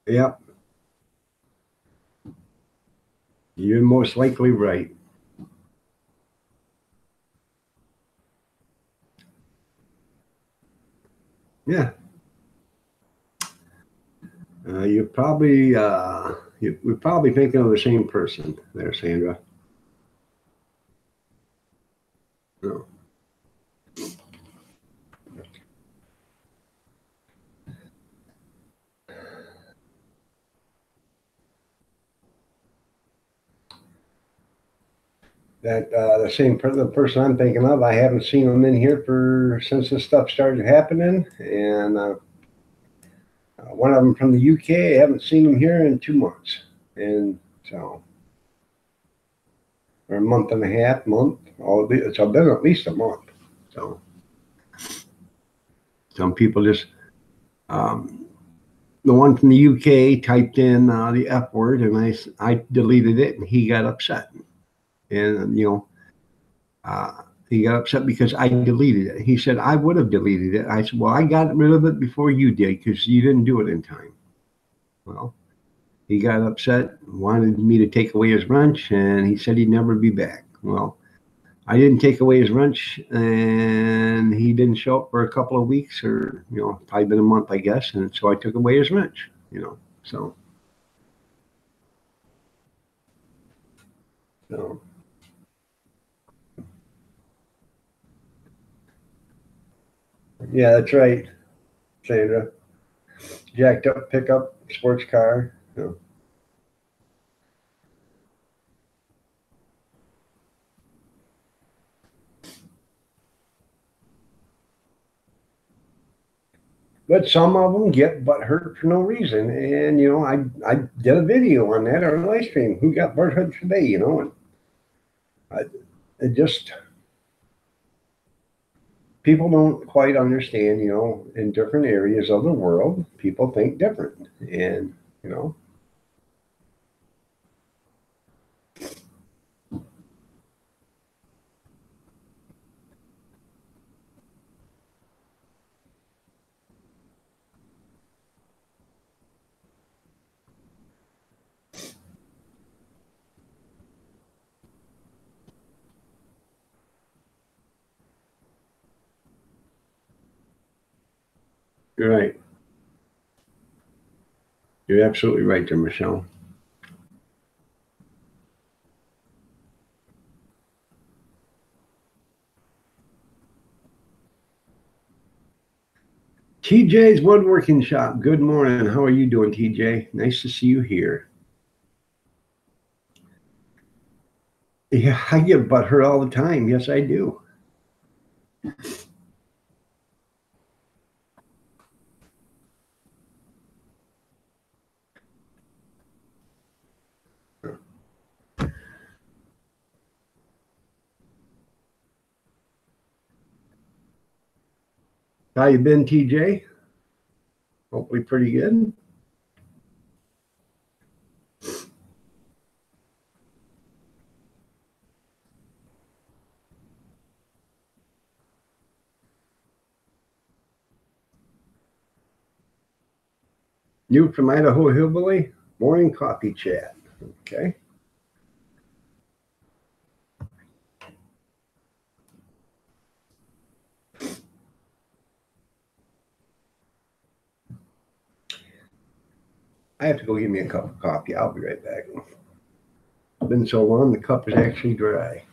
Yep. You're most likely right. Yeah. We're probably thinking of the same person there, Sandra. No. That the person I'm thinking of, I haven't seen him in here since this stuff started happening, and one of them from the UK, I haven't seen him here in 2 months, and so or a month and a half, month. It's been at least a month. So some people just the one from the UK typed in the F word, and I deleted it, and he got upset, and he got upset because I deleted it. He said, I would have deleted it. I said, well, I got rid of it before you did because you didn't do it in time. Well, he got upset, wanted me to take away his lunch, and he said he'd never be back. Well, I didn't take away his lunch, and he didn't show up for a couple of weeks, or probably been a month, I guess, and so I took away his lunch. So. Yeah, that's right, Sandra. Jacked up pickup, sports car. But some of them get butt hurt for no reason, and I did a video on that or a live stream. Who got butt hurt today? And it just people don't quite understand. In different areas of the world, people think different, and You're right. You're absolutely right there, Michelle. TJ's Woodworking Shop. Good morning. How are you doing, TJ? Nice to see you here. Yeah, I get butt hurt all the time. Yes, I do. How you been, TJ? Hopefully pretty good. You from Idaho Hillbilly? Morning coffee chat. Okay. I have to go get me a cup of coffee. I'll be right back. It's been so long, the cup is actually dry.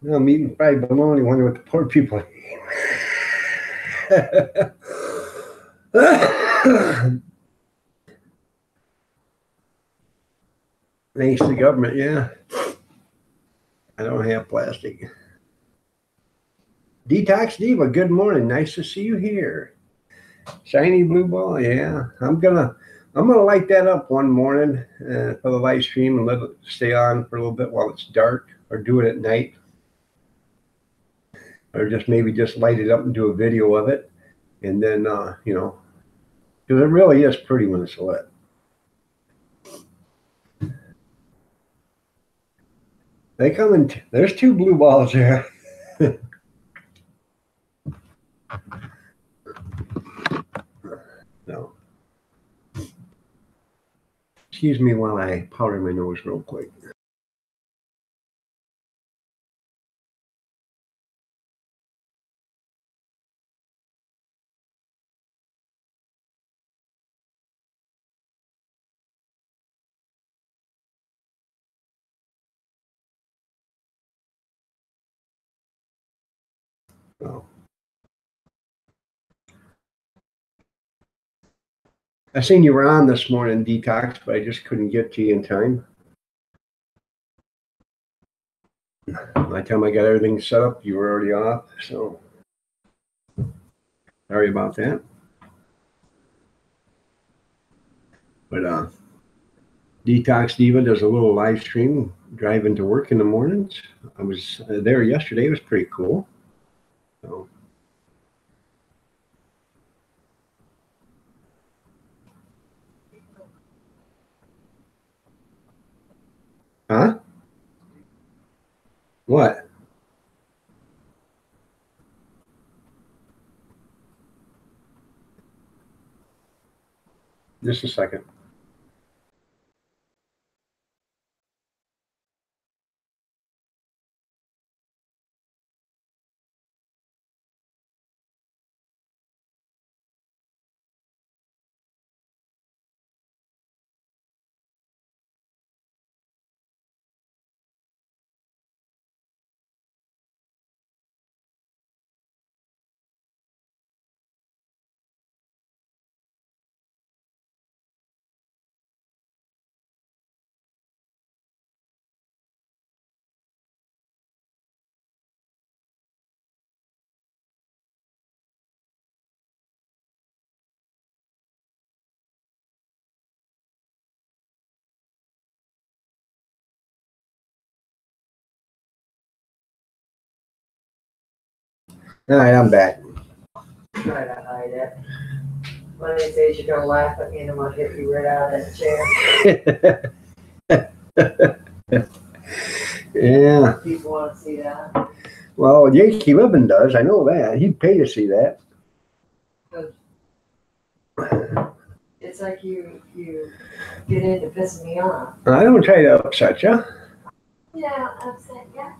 I'm eating fried bologna. Wonder what the poor people eat. Thanks to the government, yeah. I don't have plastic. Detox Diva, good morning. Nice to see you here. Shiny blue ball, yeah. I'm gonna light that up one morning for the live stream and let it stay on for a little bit while it's dark, or do it at night, or just maybe just light it up and do a video of it, and then because it really is pretty when it's lit. They come in. There's two blue balls there. No. Excuse me while I powder my nose real quick. Oh. I seen you were on this morning, Detox, but I just couldn't get to you in time. By the time I got everything set up, you were already off. So sorry about that. But Detox Diva does a little live stream driving to work in the mornings. I was there yesterday. It was pretty cool. So. Huh? What? Just a second. All right, I'm back. Try to hide it. One of these days you're gonna laugh at me and I'm gonna hit you right out of that chair. Yeah. People wanna see that. Well, Yankee Living does. I know that. He'd pay to see that. It's like you get into pissing me off. I don't try to upset you. Yeah, upset, yeah.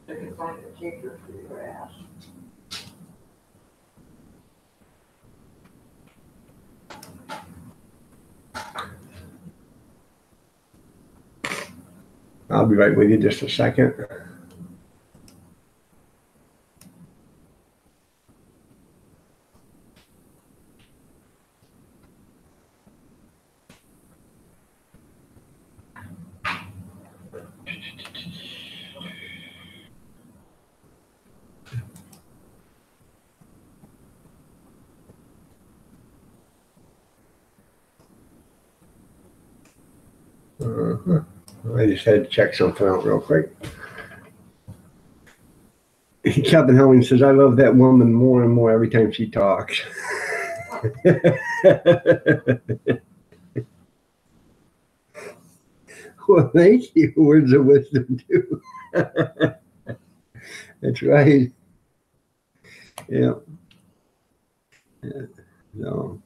I can find a teacher for your ass. I'll be right with you just a second. I just had to check something out real quick. Kevin Helling says, I love that woman more and more every time she talks. Well, thank you. Words of wisdom, too. That's right. Yeah. No.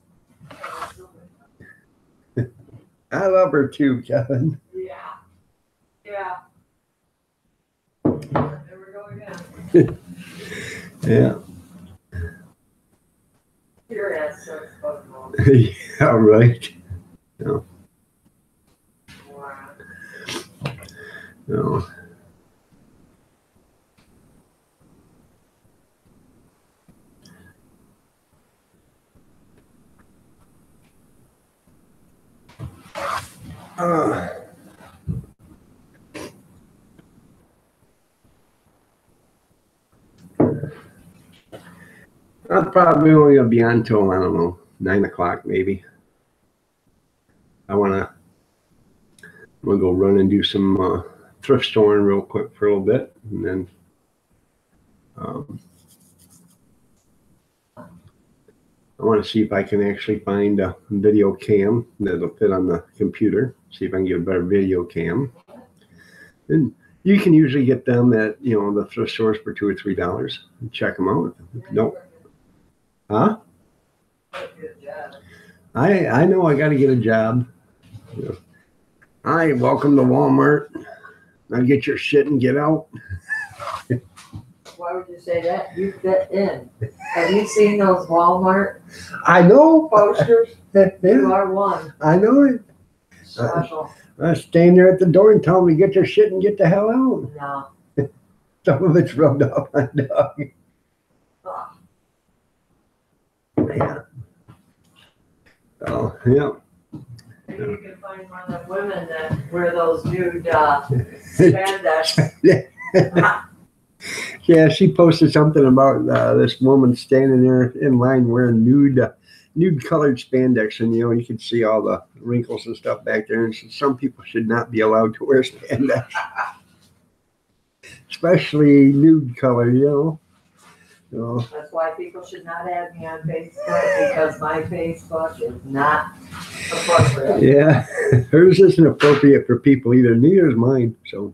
I love her, too, Kevin. Yeah. Yeah. There we go again. Yeah. Your ass so fucking on. Yeah, right. No. Wow. No. I'm probably only gonna be on till, I don't know, 9 o'clock maybe. I'm gonna go run and do some thrift storing real quick for a little bit, and then I want to see if I can actually find a video cam that'll fit on the computer. See if I can get a better video cam. And you can usually get them at, you know, the thrift stores for $2 or $3. Check them out. Nope. Huh? Good job. I know I got to get a job. Hi, welcome to Walmart. Now get your shit and get out. Why would you say that? You fit in. Have you seen those Walmart I know. posters? You Yeah, are one. I know it. Special. I stand there at the door and tell them to get their shit and get the hell out. No. Some of it's rubbed off my dog. Oh, Yeah. Oh, yeah. maybe you can find one of the women that wear those nude spandex. Yeah, she posted something about this woman standing there in line wearing nude colored spandex, and you know you can see all the wrinkles and stuff back there. And some people should not be allowed to wear spandex, especially nude color. You know. So, That's why people should not add me on Facebook, because my Facebook is not appropriate. yeah, hers isn't appropriate for people either. Neither is mine. So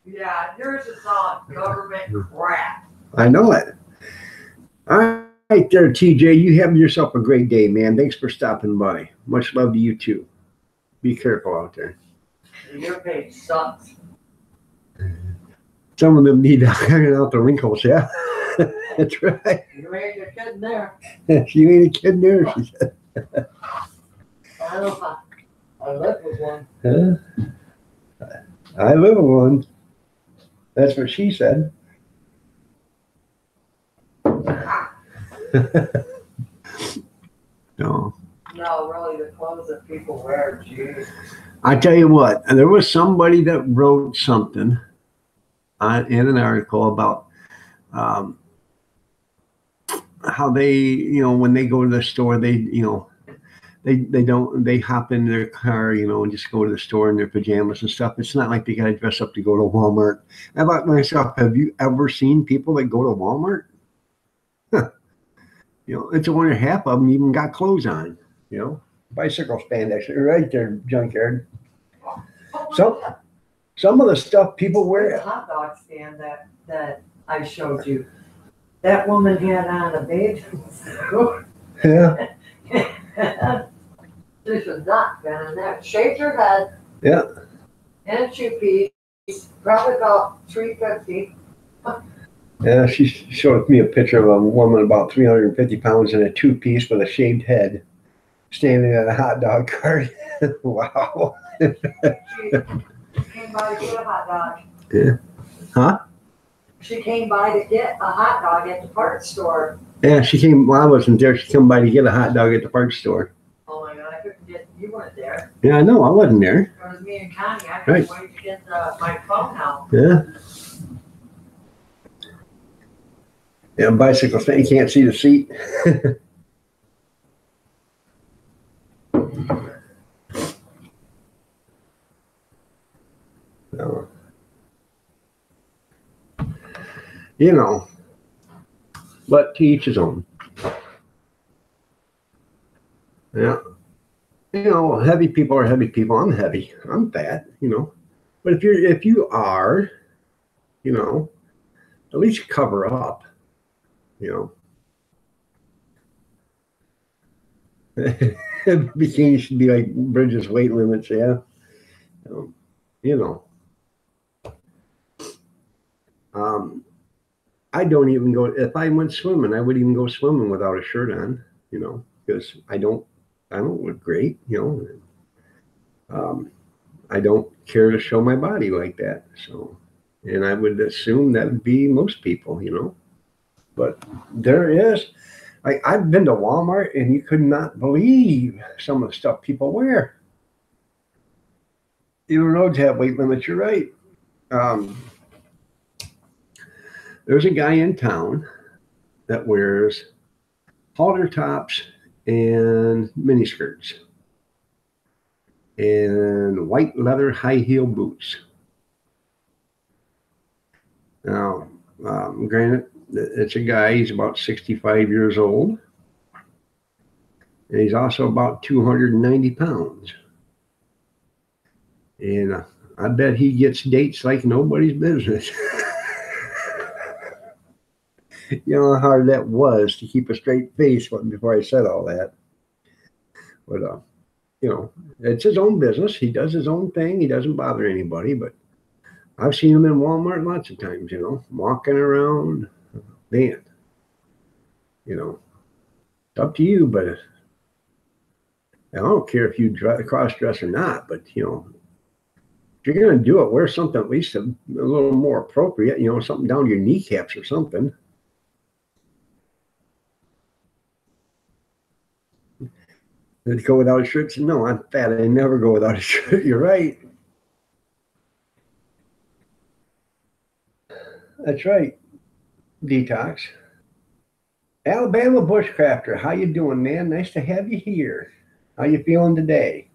Yeah, yours is all government crap. I know it. All right there, TJ. You have yourself a great day, man. Thanks for stopping by. Much love to you too. Be careful out there. Your page sucks. Some of them need iron out the wrinkles. Yeah, that's right. You ain't a kid there. You ain't a kid there, she said. I don't know. I live with one. Huh? I live with one. That's what she said. No. No, really, the clothes that people wear, geez. I tell you what, there was somebody that wrote something in an article about how they, when they go to the store, they hop in their car, and just go to the store in their pajamas and stuff. It's not like they got to dress up to go to Walmart. I thought to myself, have you ever seen people that go to Walmart? It's a wonder half of them even got clothes on, bicycle spandex right there, junkyard. Some of the stuff people The wear. hot dog stand that I showed you. That woman had on a bathing suit. Yeah. This was not been in that. Shaved her head. Yeah. In a two-piece, probably about $350. Yeah, she showed me a picture of a woman about 350 pounds in a two-piece with a shaved head standing at a hot dog cart. Wow. She came by to get a hot dog. Yeah. Huh? She came by to get a hot dog at the parts store. Yeah, I wasn't there. She came by to get a hot dog at the parts store. Oh my God, I couldn't get, you weren't there. Yeah, I know, I wasn't there. It was me and Connie. I couldn't wait to get my phone out. Yeah. Yeah, bicycle thing, you can't see the seat. No. But to each his own. Yeah. Heavy people are heavy people. I'm heavy. I'm fat, But if you are, at least cover up, Bikini should be like Bridges weight limits, yeah. I don't even go, if I went swimming, I wouldn't even go swimming without a shirt on, because I don't look great, I don't care to show my body like that. So, and I would assume that would be most people, but there is, I've been to Walmart and you could not believe some of the stuff people wear. Even roads have weight limits, you're right. There's a guy in town that wears halter tops and mini skirts and white leather high heel boots. Now, granted, it's a guy, he's about 65 years old, and he's also about 290 pounds. And I bet he gets dates like nobody's business. You know how hard that was to keep a straight face before I said all that. But, it's his own business. He does his own thing. He doesn't bother anybody. But I've seen him in Walmart lots of times, walking around. Man, it's up to you. But I don't care if you cross-dress or not. But, if you're going to do it, wear something at least a little more appropriate, something down to your kneecaps or something. Did go without a shirt? No, I'm fat. I never go without a shirt. You're right. That's right. Detox. Alabama Bushcrafter, how you doing, man? Nice to have you here. How you feeling today?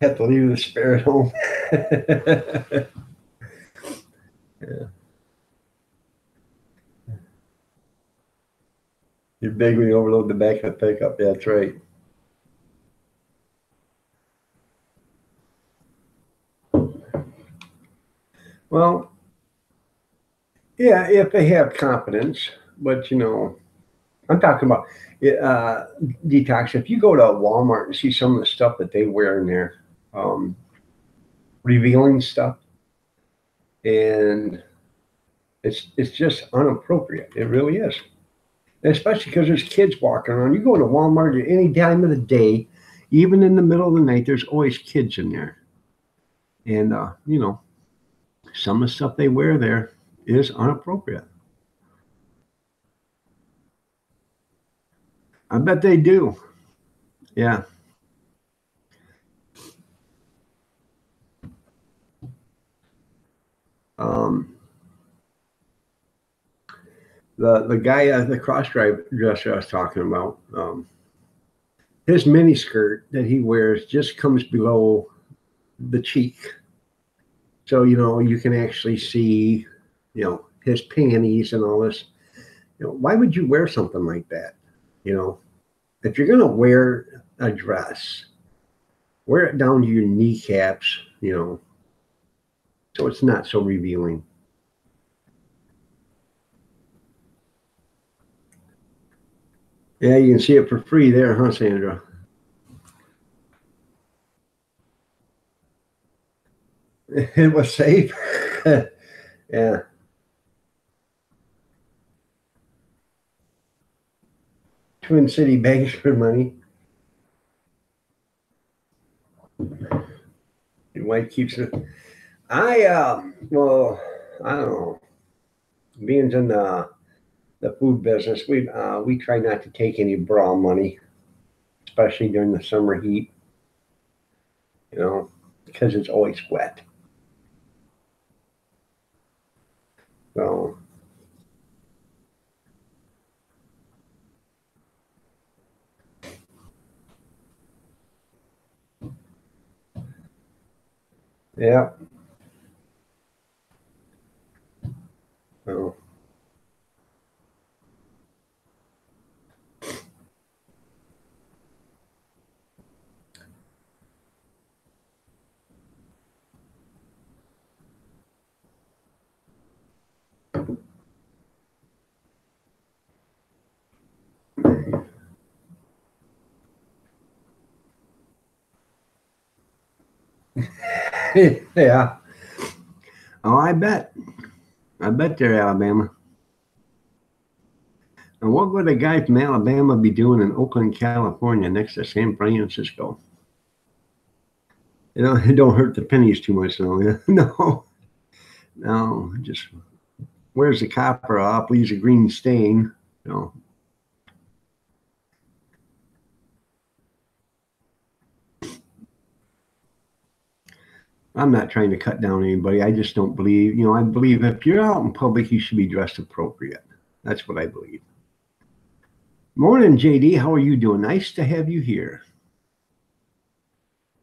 Have to leave the spare at home. Yeah. You're big when you overload the back of the pickup. Yeah, that's right. Well, yeah, if they have confidence, but I'm talking about detox. If you go to Walmart and see some of the stuff that they wear in there, revealing stuff, and it's just inappropriate. It really is. Especially because there's kids walking around. You go to Walmart at any time of the day, even in the middle of the night, there's always kids in there. And, some of the stuff they wear there is inappropriate. I bet they do. Yeah. The guy, the cross-drive dresser I was talking about, his mini skirt that he wears just comes below the cheek. So, you can actually see, his panties and all this. Why would you wear something like that? If you're going to wear a dress, wear it down to your kneecaps, so it's not so revealing. Yeah, you can see it for free there, huh, Sandra? It was safe. Yeah. Twin City begs for money. Your wife keeps it. Well, I don't know. Being in the food business, we try not to take any bra money, especially during the summer heat, because it's always wet. So, yeah. So, yeah. Oh, I bet. I bet they're Alabama. And what would a guy from Alabama be doing in Oakland, California, next to San Francisco? It don't hurt the pennies too much, though. No, just wears the copper off, leaves a green stain. I'm not trying to cut down anybody. I just don't believe, I believe if you're out in public, you should be dressed appropriate. That's what I believe. Morning, JD. How are you doing? Nice to have you here.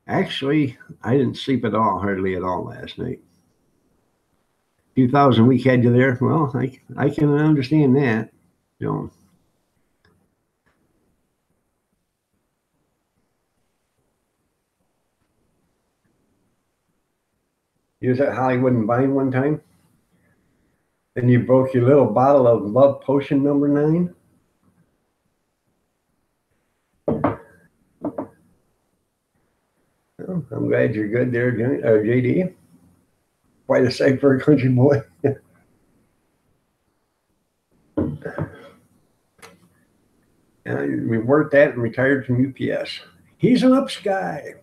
Actually, I didn't sleep hardly at all last night. 2,000 a week had you there. Well, I can understand that. You was at Hollywood and Vine one time, and you broke your little bottle of Love Potion number 9. Well, I'm glad you're good there, JD. Quite a sight for a country boy. And we worked that and retired from UPS. He's an ups guy.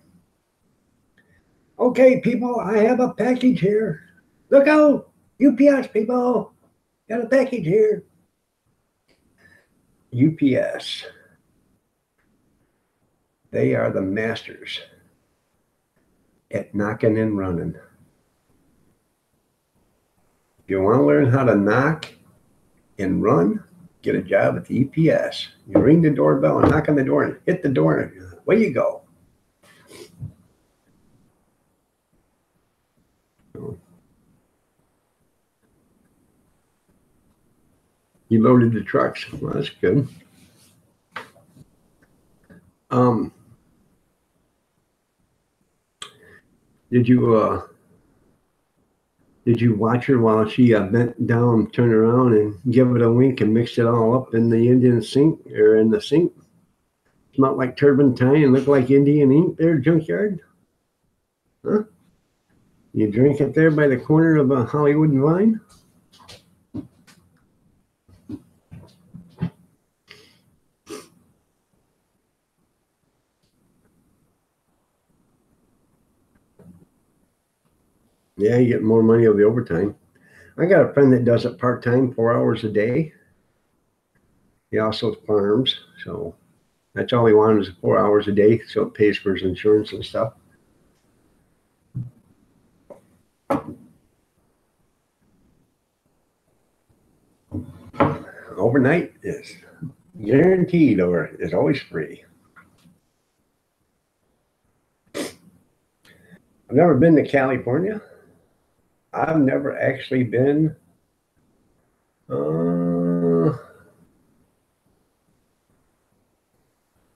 Okay, people, I have a package here. Look out, UPS people. Got a package here. UPS. They are the masters at knocking and running. If you want to learn how to knock and run, get a job at the UPS. You ring the doorbell and knock on the door and hit the door, and away you go. You loaded the trucks. Well, that's good. Did you watch her while she bent down, turned around, and give it a wink and mixed it all up in the Indian sink or in the sink? Smelled like turpentine and looked like Indian ink there, junkyard? Huh? You drink it there by the corner of Hollywood and Vine? Yeah, you get more money over the overtime. I got a friend that does it part-time, 4 hours a day. He also farms, so that's all he wanted is 4 hours a day, so it pays for his insurance and stuff. Overnight is guaranteed or is always free. I've never been to California. I've never actually been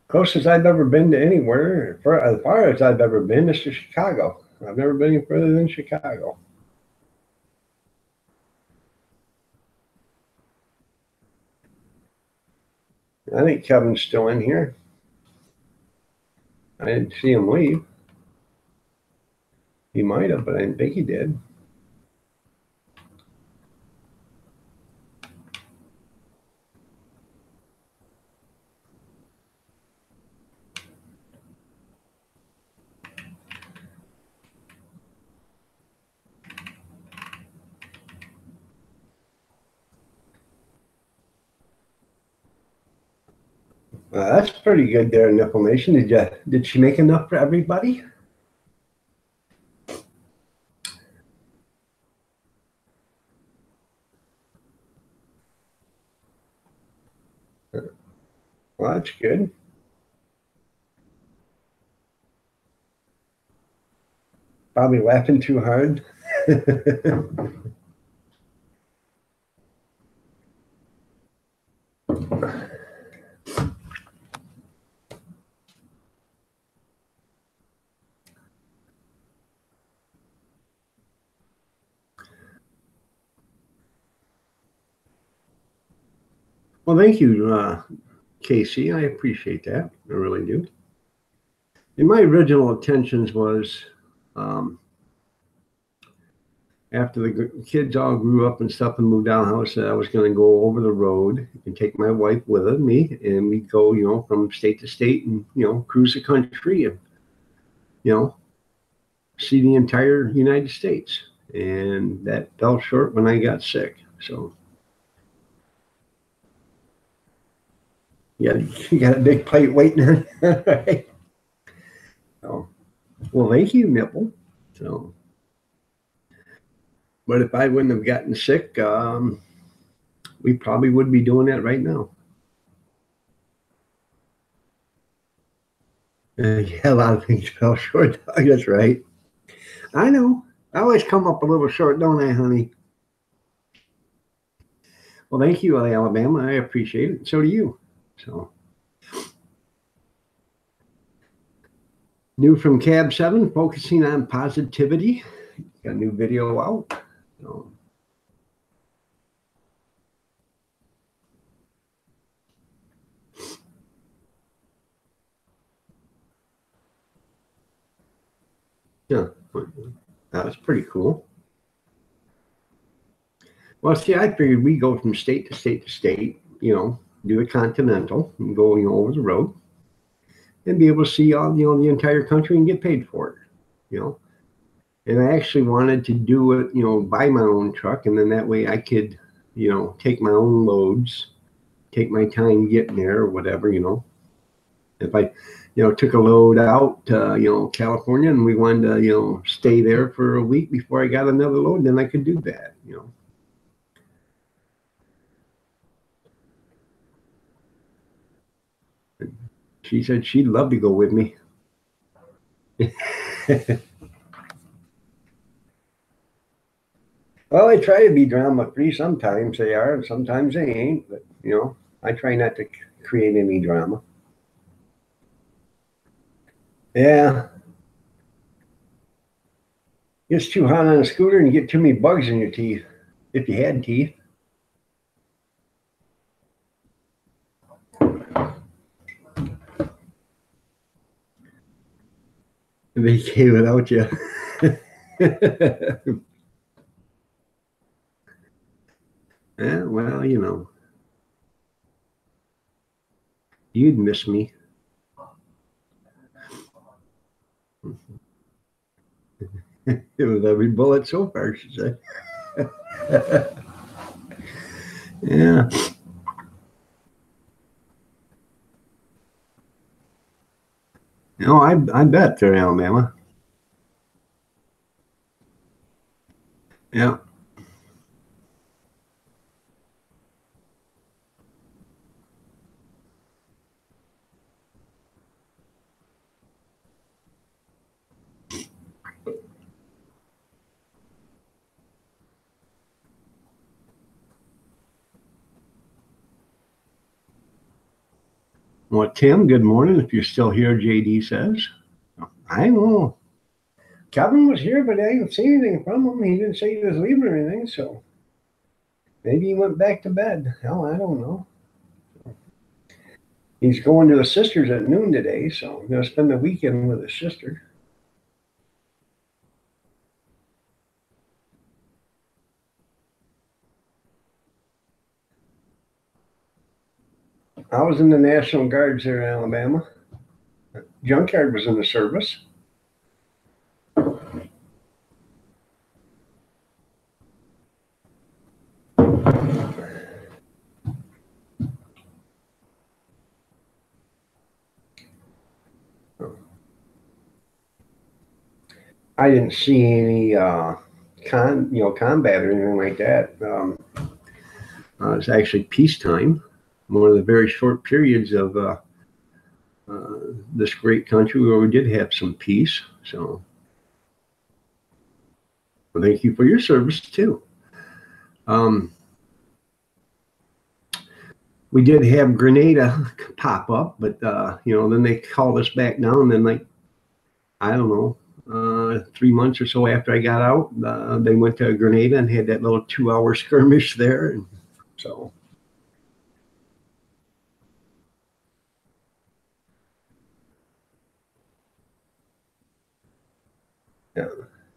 closest I've ever been to anywhere, for as far as I've ever been, is to Chicago. I've never been any further than Chicago. I think Kevin's still in here. I didn't see him leave. He might have, but I didn't think he did. That's pretty good there, Nipple Nation. Did she make enough for everybody? Well, that's good. Probably laughing too hard. Well, thank you, Casey. I appreciate that. I really do. And my original intentions was after the kids all grew up and stuff and moved down the house, that I was going to go over the road and take my wife with me, and we'd go, you know, from state to state and, you know, cruise the country and, you know, see the entire United States. And that fell short when I got sick. So yeah, you got a big plate waiting on you, right? So, well, thank you, Nipple. So, but if I wouldn't have gotten sick, we probably would be doing that right now. Yeah, a lot of things fell short. That's right. I know. I always come up a little short, don't I, honey? Well, thank you, Alabama. I appreciate it. So do you. So, new from Cab 7, focusing on positivity. Got a new video out. So, yeah, that was pretty cool. Well, see, I figured we go from state to state to state, you know, do a continental and go, you know, over the road and be able to see all, you know, the entire country and get paid for it, you know. And I actually wanted to do it, you know, buy my own truck, and then that way I could, you know, take my own loads, take my time getting there or whatever, you know. If I, you know, took a load out to, you know, California and we wanted to, you know, stay there for a week before I got another load, then I could do that, you know. She said she'd love to go with me. Well, I try to be drama free. Sometimes they are, and sometimes they ain't. But, you know, I try not to create any drama. Yeah. It's too hot on a scooter and you get too many bugs in your teeth, if you had teeth. They came without you. Yeah, well, you know, you'd miss me. It was every bullet so far, she said. Yeah. No, I bet they're Alabama. Yeah. Well, Tim, good morning. If you're still here, JD says. I know. Kevin was here, but I didn't see anything from him. He didn't say he was leaving or anything, so maybe he went back to bed. Hell, I don't know. He's going to his sister's at noon today, so I'm going to spend the weekend with his sister. I was in the National Guards there in Alabama. Junkyard was in the service. I didn't see any combat or anything like that. It's actually peacetime. One of the very short periods of this great country where we did have some peace. So, well, thank you for your service too. We did have Grenada pop up, but then they called us back down. And then, like, I don't know, 3 months or so after I got out, they went to Grenada and had that little 2-hour skirmish there, and so. Yeah,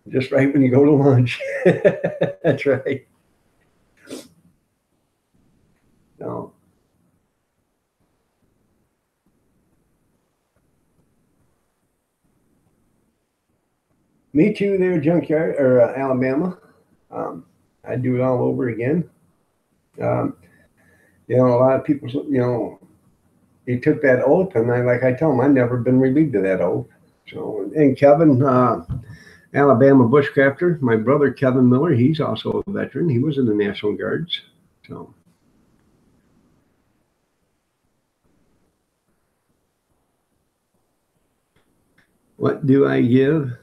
just right when you go to lunch. That's right. No. Me too, there, Junkyard or Alabama. I'd do it all over again. A lot of people, he took that oath, and I tell him, I've never been relieved of that oath. So, and Kevin, Alabama bushcrafter, my brother Kevin Miller, he's also a veteran. He was in the National Guards. So. What do I give?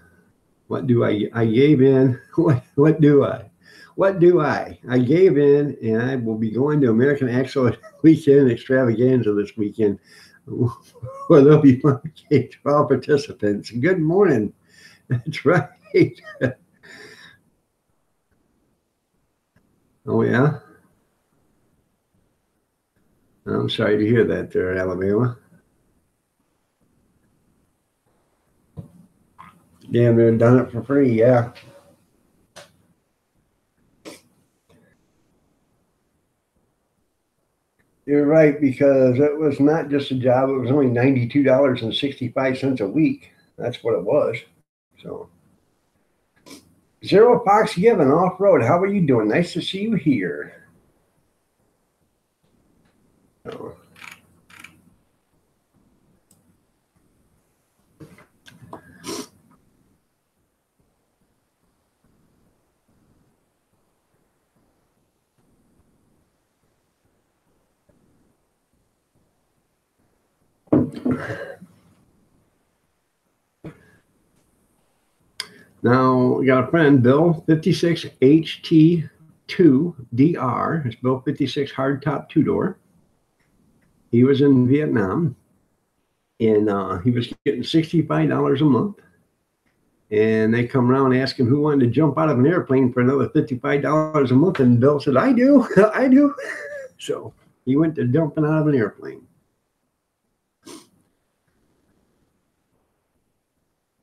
What do I gave in? What do I? What do I? I gave in, and I will be going to American Axle Weekend Extravaganza this weekend, where there'll be K-12 participants. Good morning. That's right. Oh, yeah? I'm sorry to hear that there, Alabama. Damn, they've done it for free, yeah. You're right, because it was not just a job. It was only $92.65 a week. That's what it was. So, Zero Fox Given Off-Road, how are you doing? Nice to see you here. So. Now, we got a friend, Bill 56HT2DR. It's Bill 56 hardtop two-door. He was in Vietnam, and he was getting $65 a month. And they come around asking who wanted to jump out of an airplane for another $55 a month. And Bill said, I do, I do. So he went to jumping out of an airplane.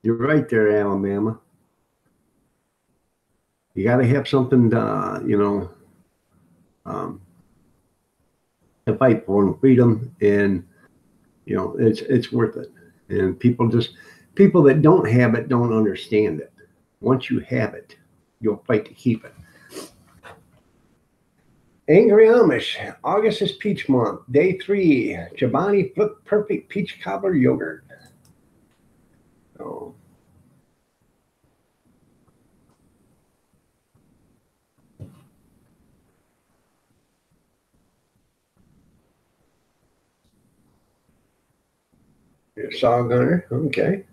You're right there, Alabama. You got to have something to, to fight for, and freedom, and it's worth it. And people that don't have it don't understand it. Once you have it, you'll fight to keep it. Angry Amish, August is peach month. Day 3, Chobani Flip Perfect Peach Cobbler Yogurt. So. You're a saw gunner, okay.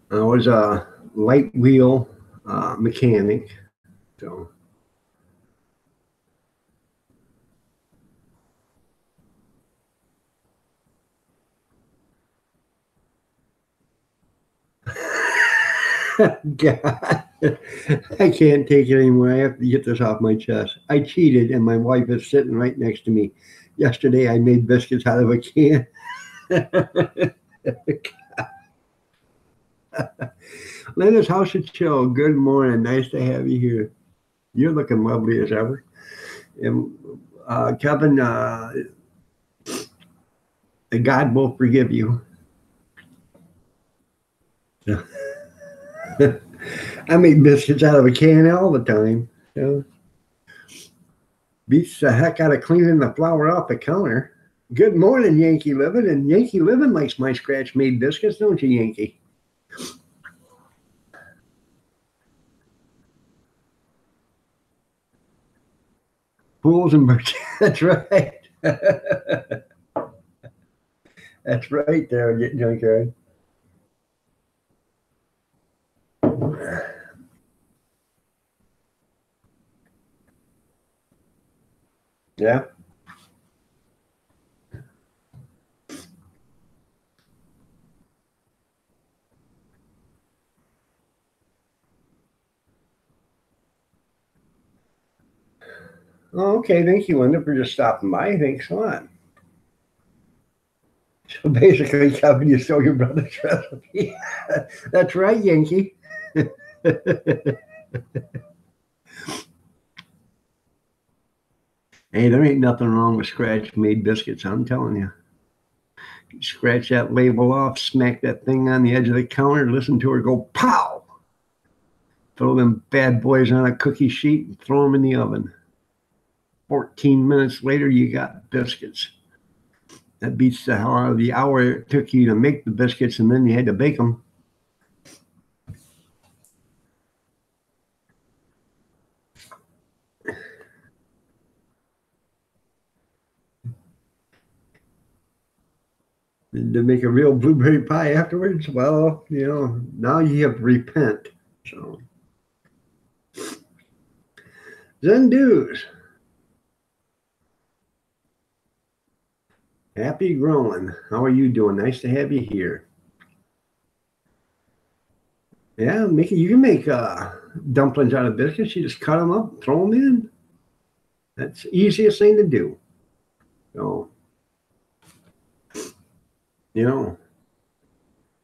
I was a light wheel mechanic, so God, I can't take it anymore. I have to get this off my chest. I cheated, and my wife is sitting right next to me. Yesterday, I made biscuits out of a can. Linda's House of Chill. Good morning. Nice to have you here. You're looking lovely as ever. And Kevin, God will forgive you. I make biscuits out of a can all the time. You know? Beats the heck out of cleaning the flour off the counter. Good morning, Yankee Living. And Yankee Living likes my scratch made biscuits, don't you, Yankee? Fools and birds. That's right. That's right there, Junkyard. Yeah. Oh, okay. Thank you, Linda, for just stopping by. Thanks a lot. So basically, Kevin, you stole your brother's recipe. That's right, Yankee. Hey, there ain't nothing wrong with scratch made biscuits, I'm telling you. Scratch that label off, smack that thing on the edge of the counter, listen to her go pow. Throw them bad boys on a cookie sheet and throw them in the oven. 14 minutes later, you got biscuits. That beats the hell out of the hour it took you to make the biscuits, and then you had to bake them. To make a real blueberry pie afterwards, well, now you have to repent. So, Zendu's. Happy growing. How are you doing? Nice to have you here. Yeah, you can make dumplings out of biscuits. You just cut them up, throw them in. That's the easiest thing to do. So,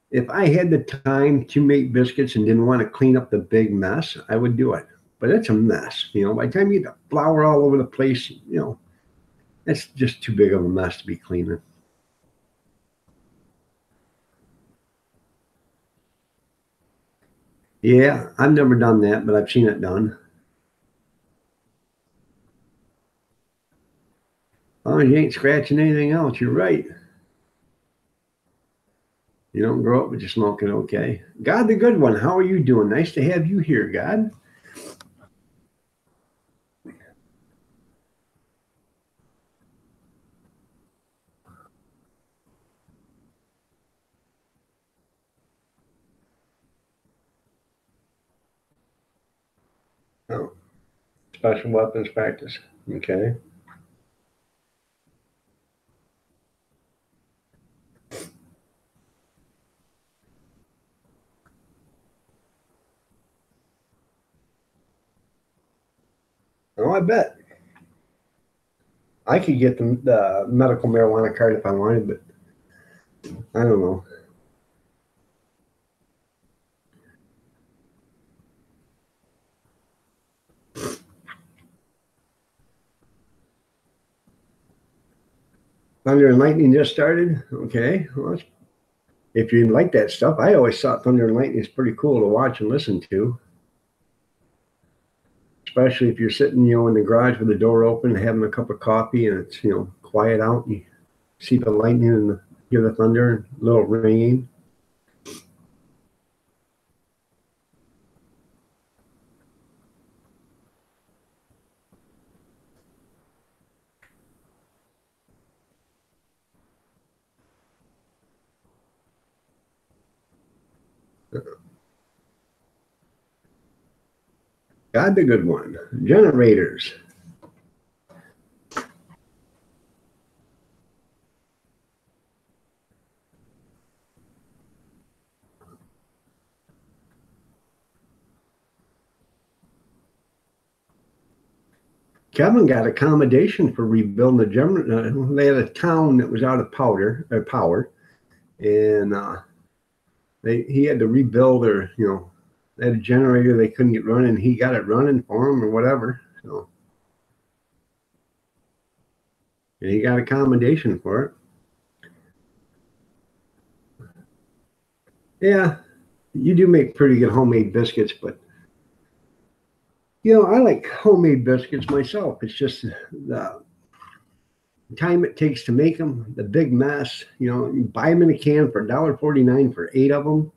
if I had the time to make biscuits and didn't want to clean up the big mess, I would do it. But it's a mess. By the time you get the flour all over the place, that's just too big of a mess to be cleaning. Yeah, I've never done that, but I've seen it done. Oh, you ain't scratching anything else. You're right. You don't grow up with your smoking, okay. God the good one, how are you doing? Nice to have you here, God. Oh, special weapons practice. Okay. Oh, I bet. I could get the medical marijuana card if I wanted, but I don't know. Thunder and Lightning just started. Okay. Well, if you like that stuff, I always thought Thunder and Lightning is pretty cool to watch and listen to. Especially if you're sitting, in the garage with the door open, having a cup of coffee, and it's, quiet out. And you see the lightning and hear the thunder and a little ringing. Got the good one. Generators. Kevin got accommodation for rebuilding the generator. They had a town that was out of power, and he had to rebuild their, they had a generator they couldn't get running. He got it running for them or whatever. So, and he got accommodation for it. Yeah, you do make pretty good homemade biscuits, but I like homemade biscuits myself. It's just the time it takes to make them, the big mess. You buy them in a can for $1.49 for 8 of them.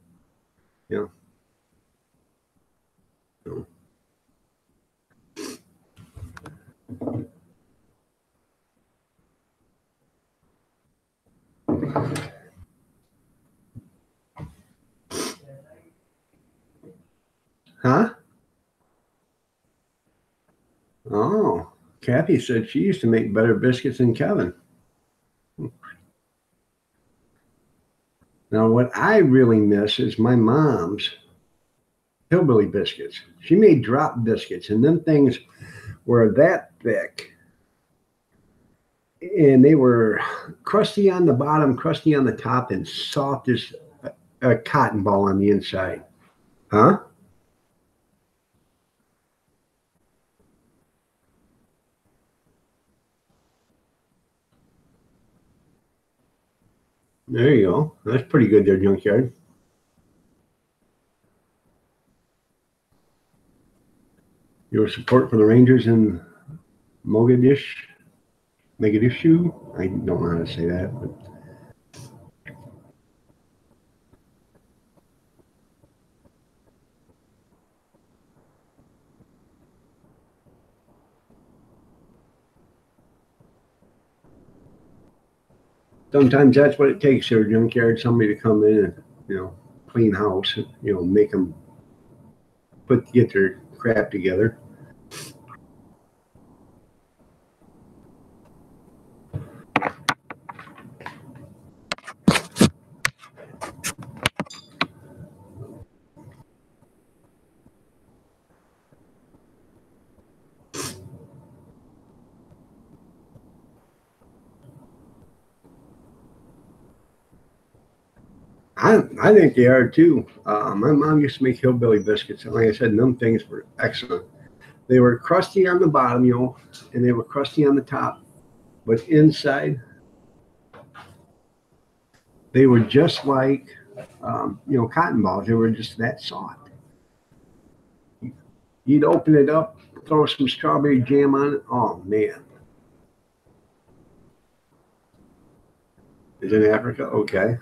Huh? Oh, Kathy said she used to make better biscuits than Kevin. Now, what I really miss is my mom's hillbilly biscuits. She made drop biscuits, and them things were that thick. And they were crusty on the bottom, crusty on the top, and soft as a cotton ball on the inside. Huh? There you go. That's pretty good there, Junkyard. Your support for the Rangers in Mogadishu? I don't know how to say that. But sometimes that's what it takes here, Junkyard. Somebody to come in and, clean house, make them get their crap together. I think they are too. My mom used to make hillbilly biscuits, and like I said, them things were excellent. They were crusty on the bottom, and they were crusty on the top, but inside they were just like cotton balls. They were just that soft. You'd open it up, throw some strawberry jam on it. Oh man! Is it in Africa? Okay.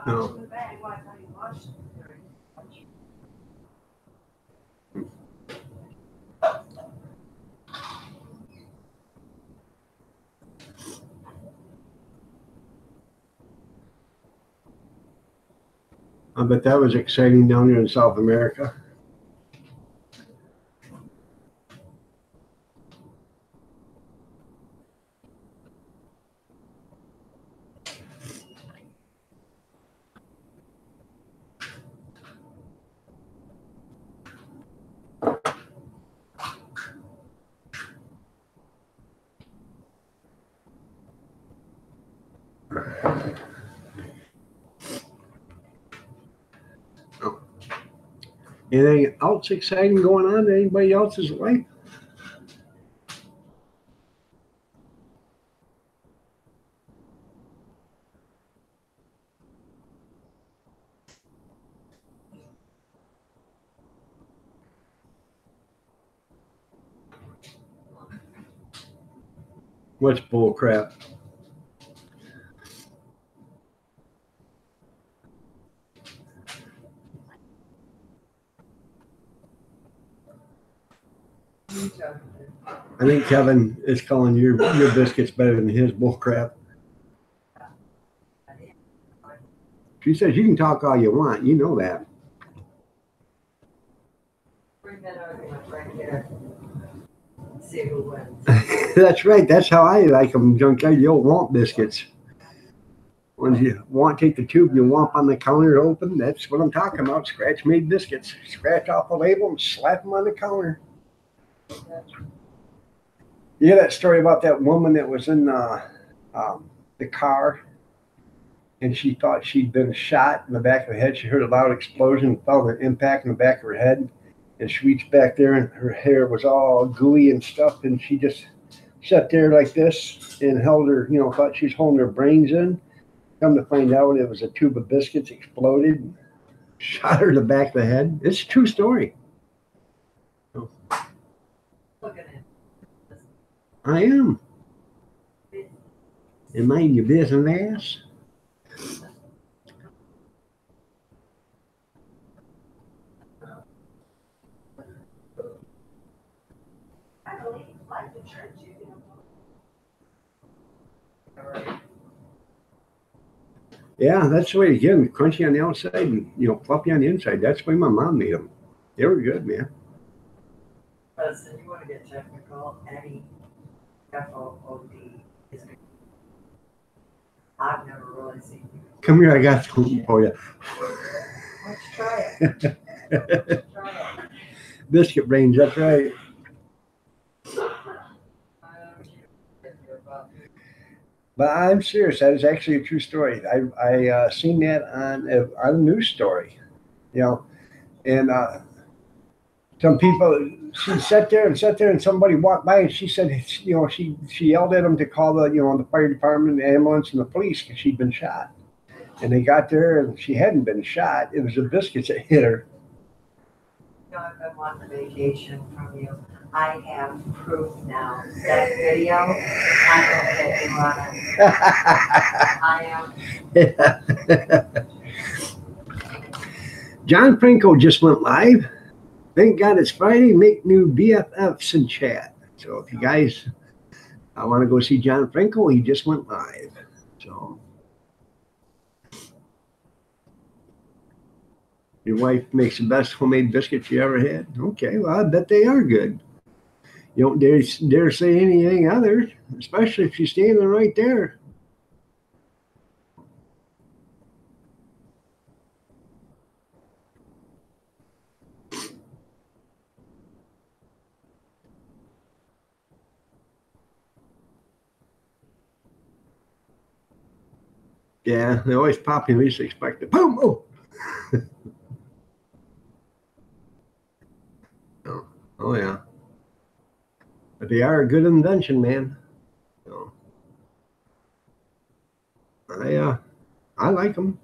No. I bet that was exciting down here in South America. Anything else exciting going on in anybody else's life? What's bull crap? I think Kevin is calling your biscuits better than his bull crap. She says you can talk all you want. You know that. Bring that argument right here. See who wins. That's right. That's how I like them, junkyard. You don't want biscuits. When you want, take the tube, you womp on the counter open. That's what I'm talking about. Scratch made biscuits. Scratch off the label and slap them on the counter. You hear that story about that woman that was in the car, and she thought she'd been shot in the back of the head. She heard a loud explosion, felt an impact in the back of her head, and she reached back there, and her hair was all gooey and stuff, and she just sat there like this and held her, thought she was holding her brains in. Come to find out, it was a tube of biscuits exploded, shot her in the back of the head. It's a true story. Look at it. I am. And mind your business. I believe life insurance you can. Yeah, that's the way to get them. Crunchy on the outside and, fluffy on the inside. That's the way my mom made them. They were good, man. Listen, you want to get technical, any FOOD is good. I've never really seen you. Come here, I got something for you. Let's try it. Let's try it. Biscuit brains, that's right. But I'm serious. That is actually a true story. I seen that on a news story, and some people. She sat there, and somebody walked by, and she said, she yelled at them to call the fire department, the ambulance, and the police because she'd been shot. And they got there, and she hadn't been shot. It was the biscuits that hit her. I've been wanting a vacation from you. I have proof now. That video, I'm going to get you on it. I am. John Franco just went live. Thank God it's Friday. Make new BFFs and chat. So if you guys want to go see John Franco, he just went live. So your wife makes the best homemade biscuits you ever had. Okay, well I bet they are good. You don't dare say anything other, especially if she's standing right there. Yeah, they always pop in least expected. Boom! Oh. Oh yeah. But they are a good invention, man. So, I like them.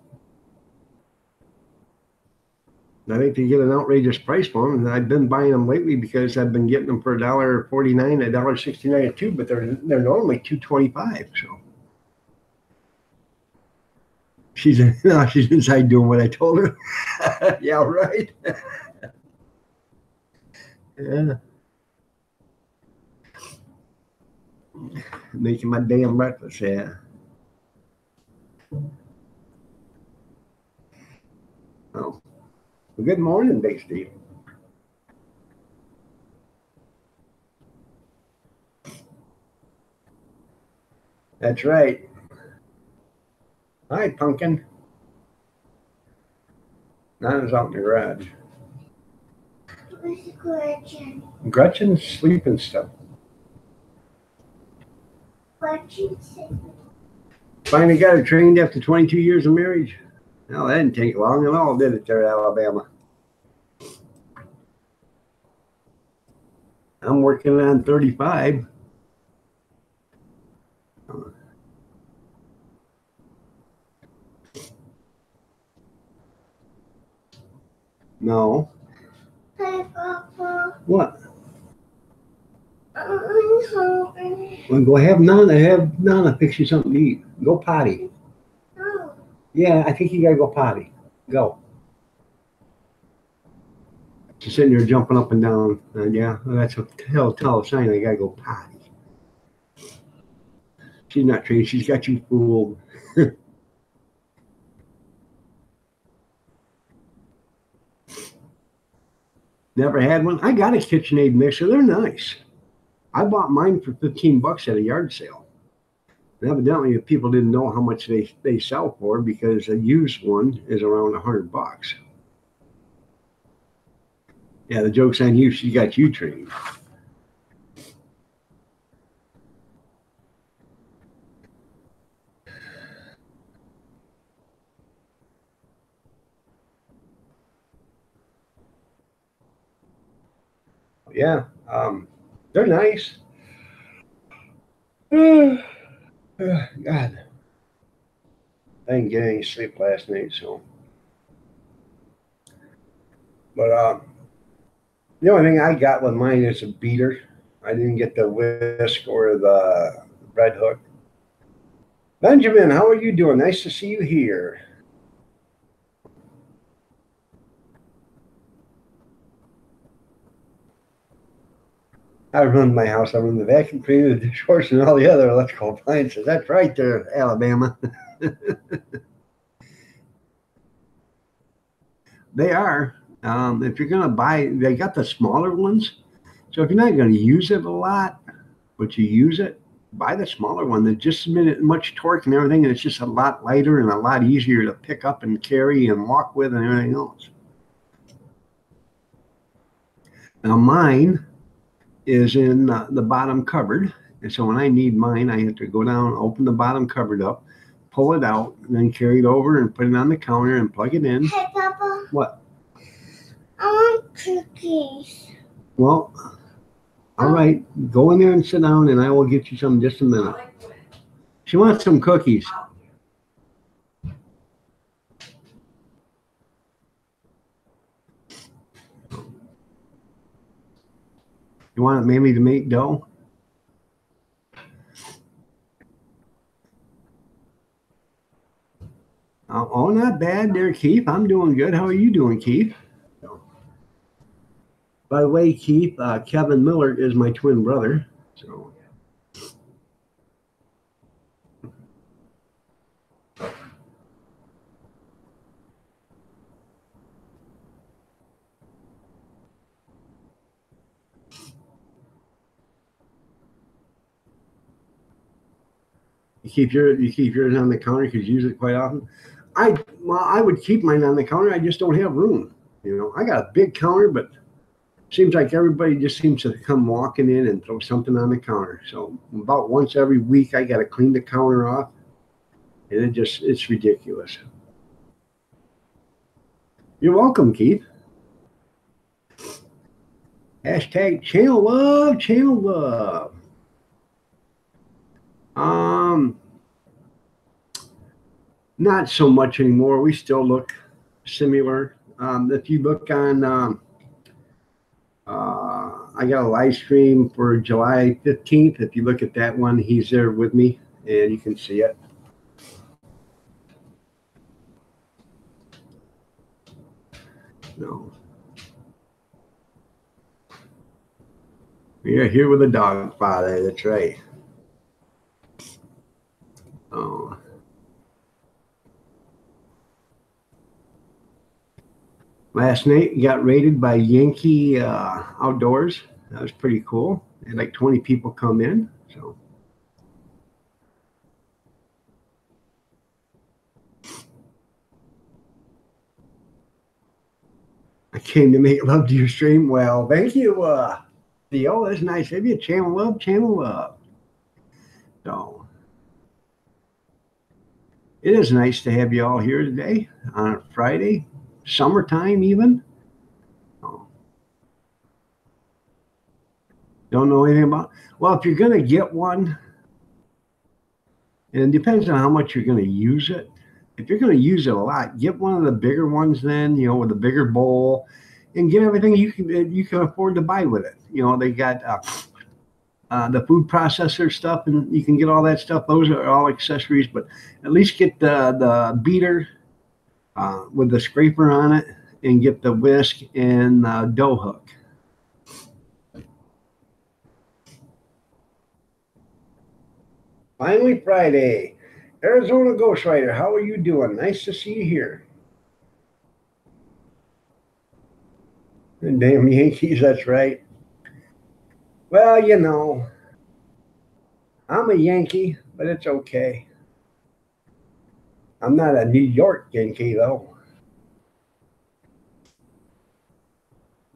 I think they get an outrageous price for them, and I've been buying them lately because I've been getting them for $1.49, $1.69 a tube, but they're normally $2.25. So she's inside doing what I told her. Yeah, right. Yeah. Making my damn breakfast, yeah. Oh. Well, good morning, Big Steve. That's right. Hi, Pumpkin. Nana's out in the garage. Where's Gretchen? Gretchen's sleeping still. Gretchen's Finally got her trained after 22 years of marriage. No, that didn't take long at all, did it, there in Alabama? I'm working on 35. No. Hi, Papa. What? I'm hungry. Well, go have Nana fix you something to eat. Go potty. Oh, Yeah, I think you gotta go potty. Go. She's sitting there jumping up and down. Yeah, that's a telltale sign I gotta go potty. She's not trained. She's got you fooled. Never had one. I got a KitchenAid mixer. They're nice. I bought mine for $15 at a yard sale. And evidently, people didn't know how much they sell for because a used one is around $100. Yeah, the joke's on you. She got you trained. Yeah, they're nice. God, I didn't get any sleep last night, so. But the only thing I got with mine is a beater. I didn't get the whisk or the bread hook. Benjamin, how are you doing? Nice to see you here. I run my house. I run the vacuum cleaner, the dishwasher, and all the other electrical appliances. That's right there, Alabama. They are. If you're going to buy, they got the smaller ones. So if you're not going to use it a lot, but you use it, buy the smaller one. That just much torque and everything, and it's just a lot lighter and a lot easier to pick up and carry and walk with and everything else. Now mine is in the bottom cupboard, and so when I need mine, I have to go down, open the bottom cupboard up, pull it out, and then carry it over and put it on the counter and plug it in. Hey, Papa. What? I want cookies. Well, all right, go in there and sit down, and I will get you some in just a minute. She wants some cookies. You want maybe to make dough? Oh, not bad there, Keith. I'm doing good. How are you doing, Keith? By the way, Keith, Kevin Miller is my twin brother. So. You keep yours on the counter because you use it quite often. I would keep mine on the counter. I just don't have room. You know, I got a big counter, but it seems like everybody just seems to come walking in and throw something on the counter. So about once every week, I got to clean the counter off, and it's ridiculous. You're welcome, Keith. Hashtag channel love, channel love. Not so much anymore. We still look similar. If you look on, I got a live stream for July 15th. If you look at that one, he's there with me, and you can see it. No. We are here with a dog father. That's right. Oh. Last night, got raided by Yankee Outdoors. That was pretty cool. Had like 20 people come in. So. I came to make love to your stream. Well, thank you, Theo. That's nice of you. Channel love, channel love. So. It is nice to have you all here today on a Friday. Summertime even. Oh. Don't know anything about. Well, if you're going to get one, and it depends on how much you're going to use it. If you're going to use it a lot, get one of the bigger ones then, you know, with a bigger bowl, and get everything you can afford to buy with it. You know, they got the food processor stuff, and you can get all that stuff. Those are all accessories, but at least get the beater with the scraper on it, and get the whisk and dough hook. Finally Friday. Arizona Ghost Rider, how are you doing? Nice to see you here. And damn Yankees, that's right. Well, you know, I'm a Yankee, but it's okay. I'm not a New York Yankee, though.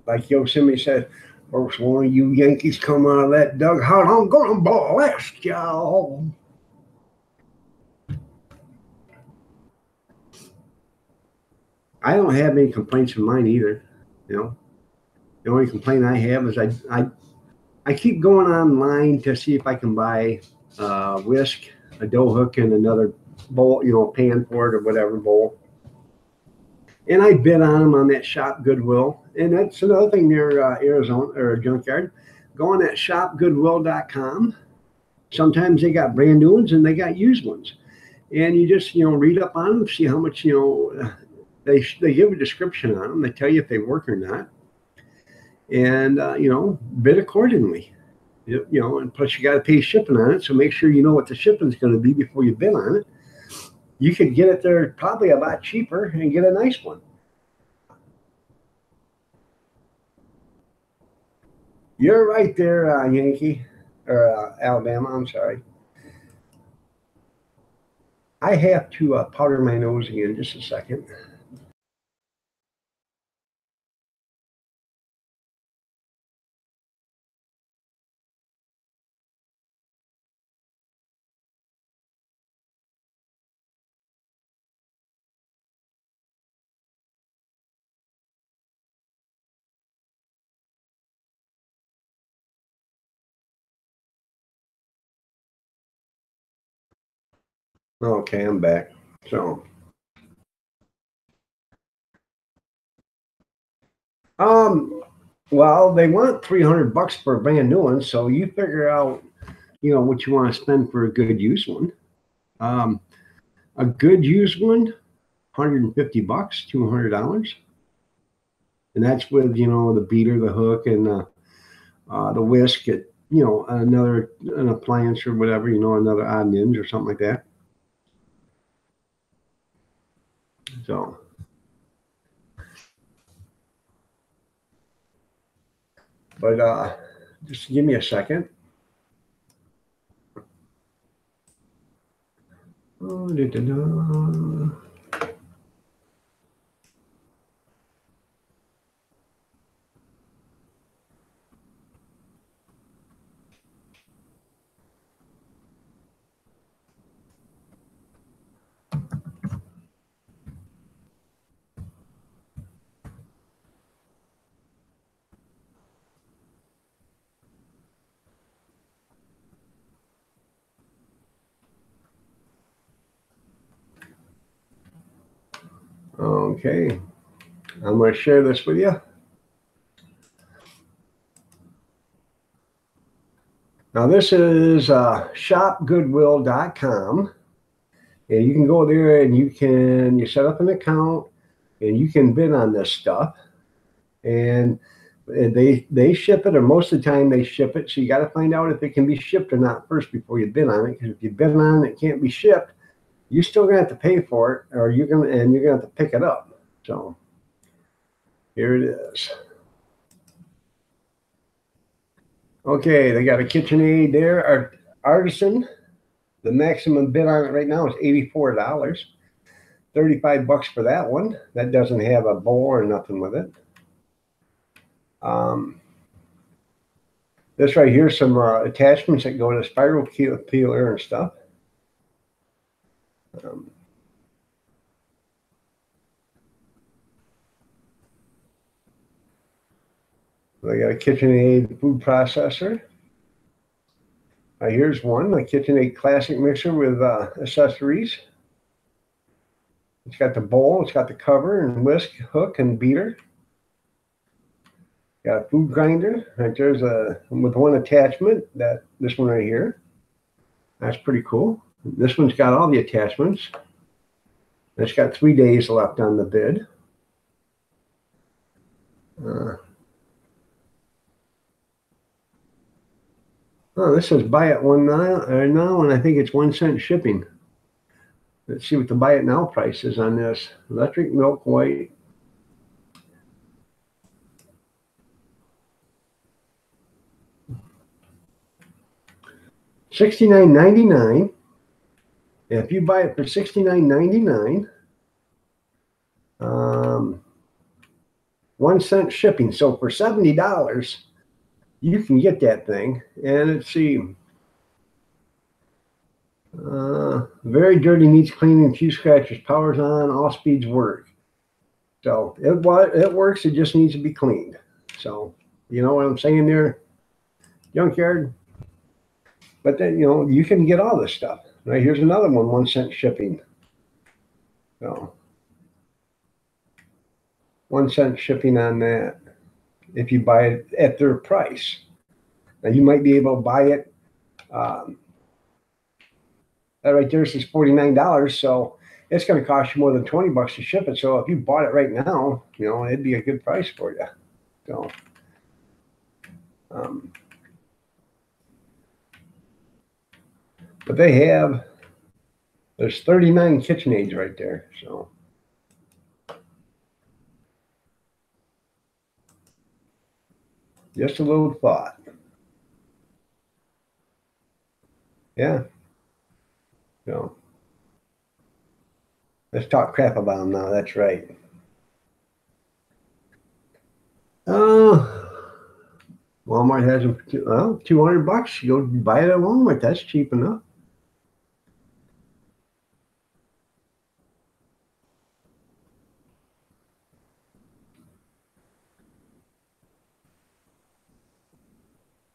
Like Yosemite said, first one of you Yankees come out of that dugout, I'm going to blast y'all. I don't have any complaints of mine either, you know. The only complaint I have is I keep going online to see if I can buy whisk, a dough hook, and another bowl, you know, pan for it or whatever bowl. And I bid on them on that Shop Goodwill. And that's another thing near Arizona or Junkyard. Go on that shopgoodwill.com. Sometimes they got brand new ones and they got used ones. And you just, you know, read up on them, see how much, you know, they give a description on them. They tell you if they work or not. And, you know, bid accordingly. You know, and plus you got to pay shipping on it. So make sure you know what the shipping's going to be before you bid on it. You could get it there probably a lot cheaper and get a nice one. You're right there, Yankee, or Alabama, I'm sorry. I have to powder my nose again just a second. Okay, I'm back. So, well, they want $300 for a brand new one, so you figure out, you know, what you want to spend for a good used one. A good used one, $150, $200, and that's with, you know, the beater, the hook, and the whisk. At, you know, an appliance or whatever, you know, another odd and ends or something like that. So, but just give me a second. Oh, okay, I'm going to share this with you. Now this is shopgoodwill.com, and you can go there and you set up an account and you can bid on this stuff, and they ship it, or most of the time they ship it. So you got to find out if it can be shipped or not first before you bid on it, because if you bid on it, it can't be shipped, you're still going to have to pay for it, or you're going to have to pick it up. So here it is. Okay, they got a KitchenAid there, Artisan. The maximum bid on it right now is $84. $35 for that one. That doesn't have a bowl or nothing with it. This right here, some attachments that go to spiral peeler and stuff. They got a KitchenAid food processor. Here's one, a KitchenAid classic mixer with accessories. It's got the bowl, it's got the cover and whisk, hook, and beater. Got a food grinder. Right there's with one attachment. This one right here. That's pretty cool. This one's got all the attachments. It's got 3 days left on the bid. Oh, this says buy it one now, and I think it's 1 cent shipping. Let's see what the buy it now price is on this. Electric milk white. $69.99. If you buy it for $69.99, 1 cent shipping. So for $70, you can get that thing. And let's see. Very dirty, needs cleaning, few scratches, powers on, all speeds work. So it works, it just needs to be cleaned. So you know what I'm saying there, junkyard? But then, you know, you can get all this stuff. Right, here's another one, 1 cent shipping. So 1 cent shipping on that if you buy it at their price. Now you might be able to buy it. That right there says $49, so it's going to cost you more than $20 to ship it. So if you bought it right now, you know, it'd be a good price for you. So, but there's 39 KitchenAids right there. So, just a little thought. Yeah. So, let's talk crap about them now. That's right. Walmart has them for $200. You go buy it at Walmart. That's cheap enough.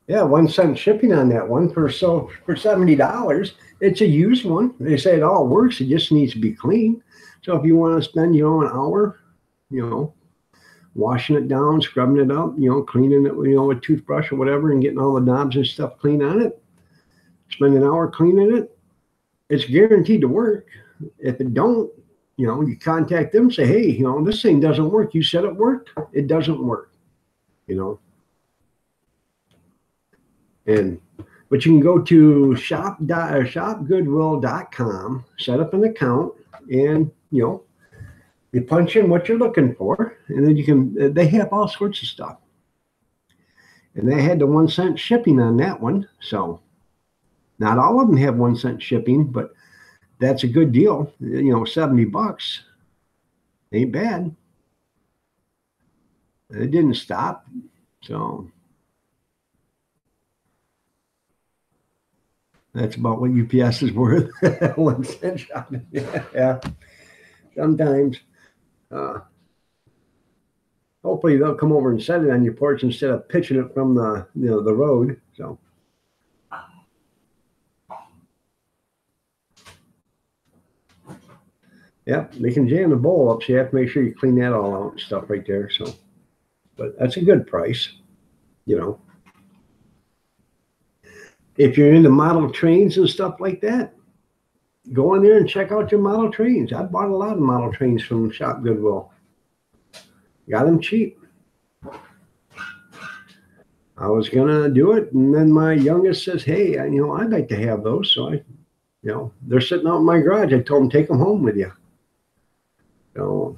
Yeah, 1 cent shipping on that one for $70. It's a used one. They say it all works. It just needs to be clean. So if you want to spend, you know, an hour, you know, washing it down, scrubbing it up, you know, cleaning it, you know, with a toothbrush or whatever, and getting all the knobs and stuff clean on it, spend an hour cleaning it, it's guaranteed to work. If it don't, you know, you contact them, say, hey, you know, this thing doesn't work. You said it worked. It doesn't work, you know. But you can go to shopgoodwill.com, set up an account, and, you know, you punch in what you're looking for, and then they have all sorts of stuff. And they had the 1 cent shipping on that one. So not all of them have 1 cent shipping, but that's a good deal. You know, $70 ain't bad. It didn't stop. So that's about what UPS is worth. 1 cent shopping. Yeah. Sometimes. Hopefully they'll come over and set it on your porch instead of pitching it from the, you know, the road. So. Yep, they can jam the bowl up, so you have to make sure you clean that all out and stuff right there. So, but that's a good price, you know. If you're into model trains and stuff like that, go in there and check out your model trains. I bought a lot of model trains from Shop Goodwill. Got them cheap. I was gonna do it, and then my youngest says, "Hey, you know, I'd like to have those." So you know, they're sitting out in my garage. I told them, take them home with you. So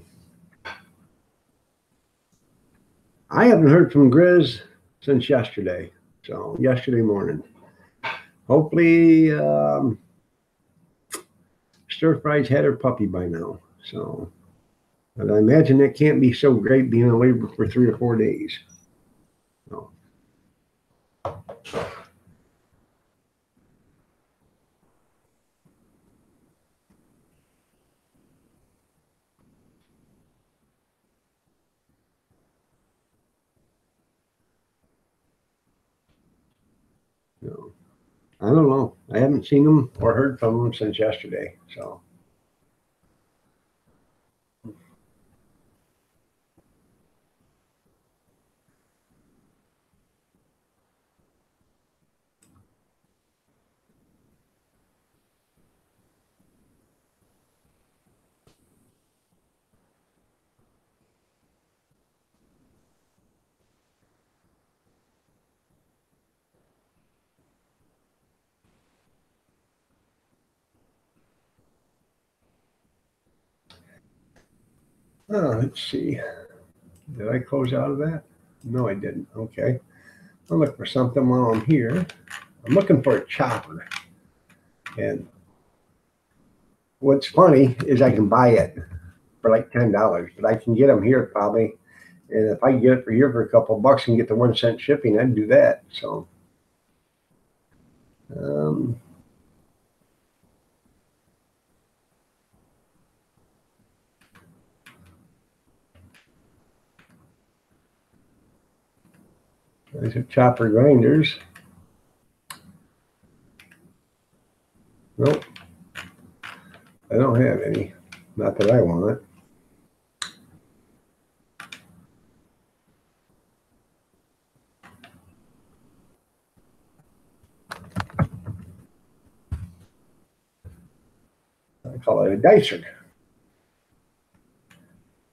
I haven't heard from Grizz since yesterday. So yesterday morning. Hopefully, Stir Fry's had her puppy by now. So, but I imagine it can't be so great being in labor for 3 or 4 days. So. No, I don't know. I haven't seen them or heard from them since yesterday. So. Let's see. Did I close out of that? No, I didn't. Okay. I'll look for something while I'm here. I'm looking for a chopper. And what's funny is I can buy it for like $10, but I can get them here probably. And if I can get it for here for a couple of bucks and get the 1 cent shipping, I'd do that. So, these are chopper grinders. Nope. I don't have any. Not that I want. I call it a dicer.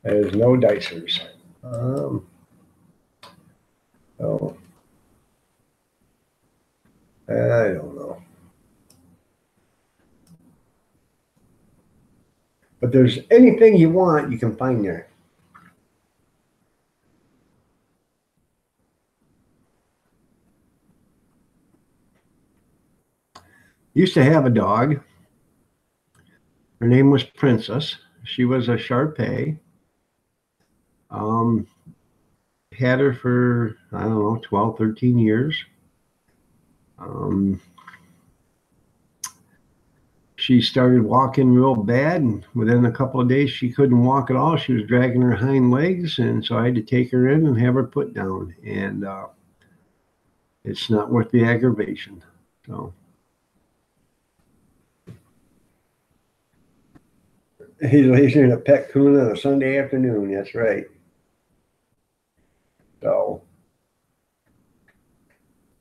There's no dicers. Oh, I don't know. But there's anything you want, you can find there. Used to have a dog. Her name was Princess. She was a Shar-Pei. Had her for, I don't know, 12, 13 years. She started walking real bad, and within a couple of days she couldn't walk at all. She was dragging her hind legs, and so I had to take her in and have her put down. And it's not worth the aggravation. So he's in a pet coon on a Sunday afternoon. That's right. So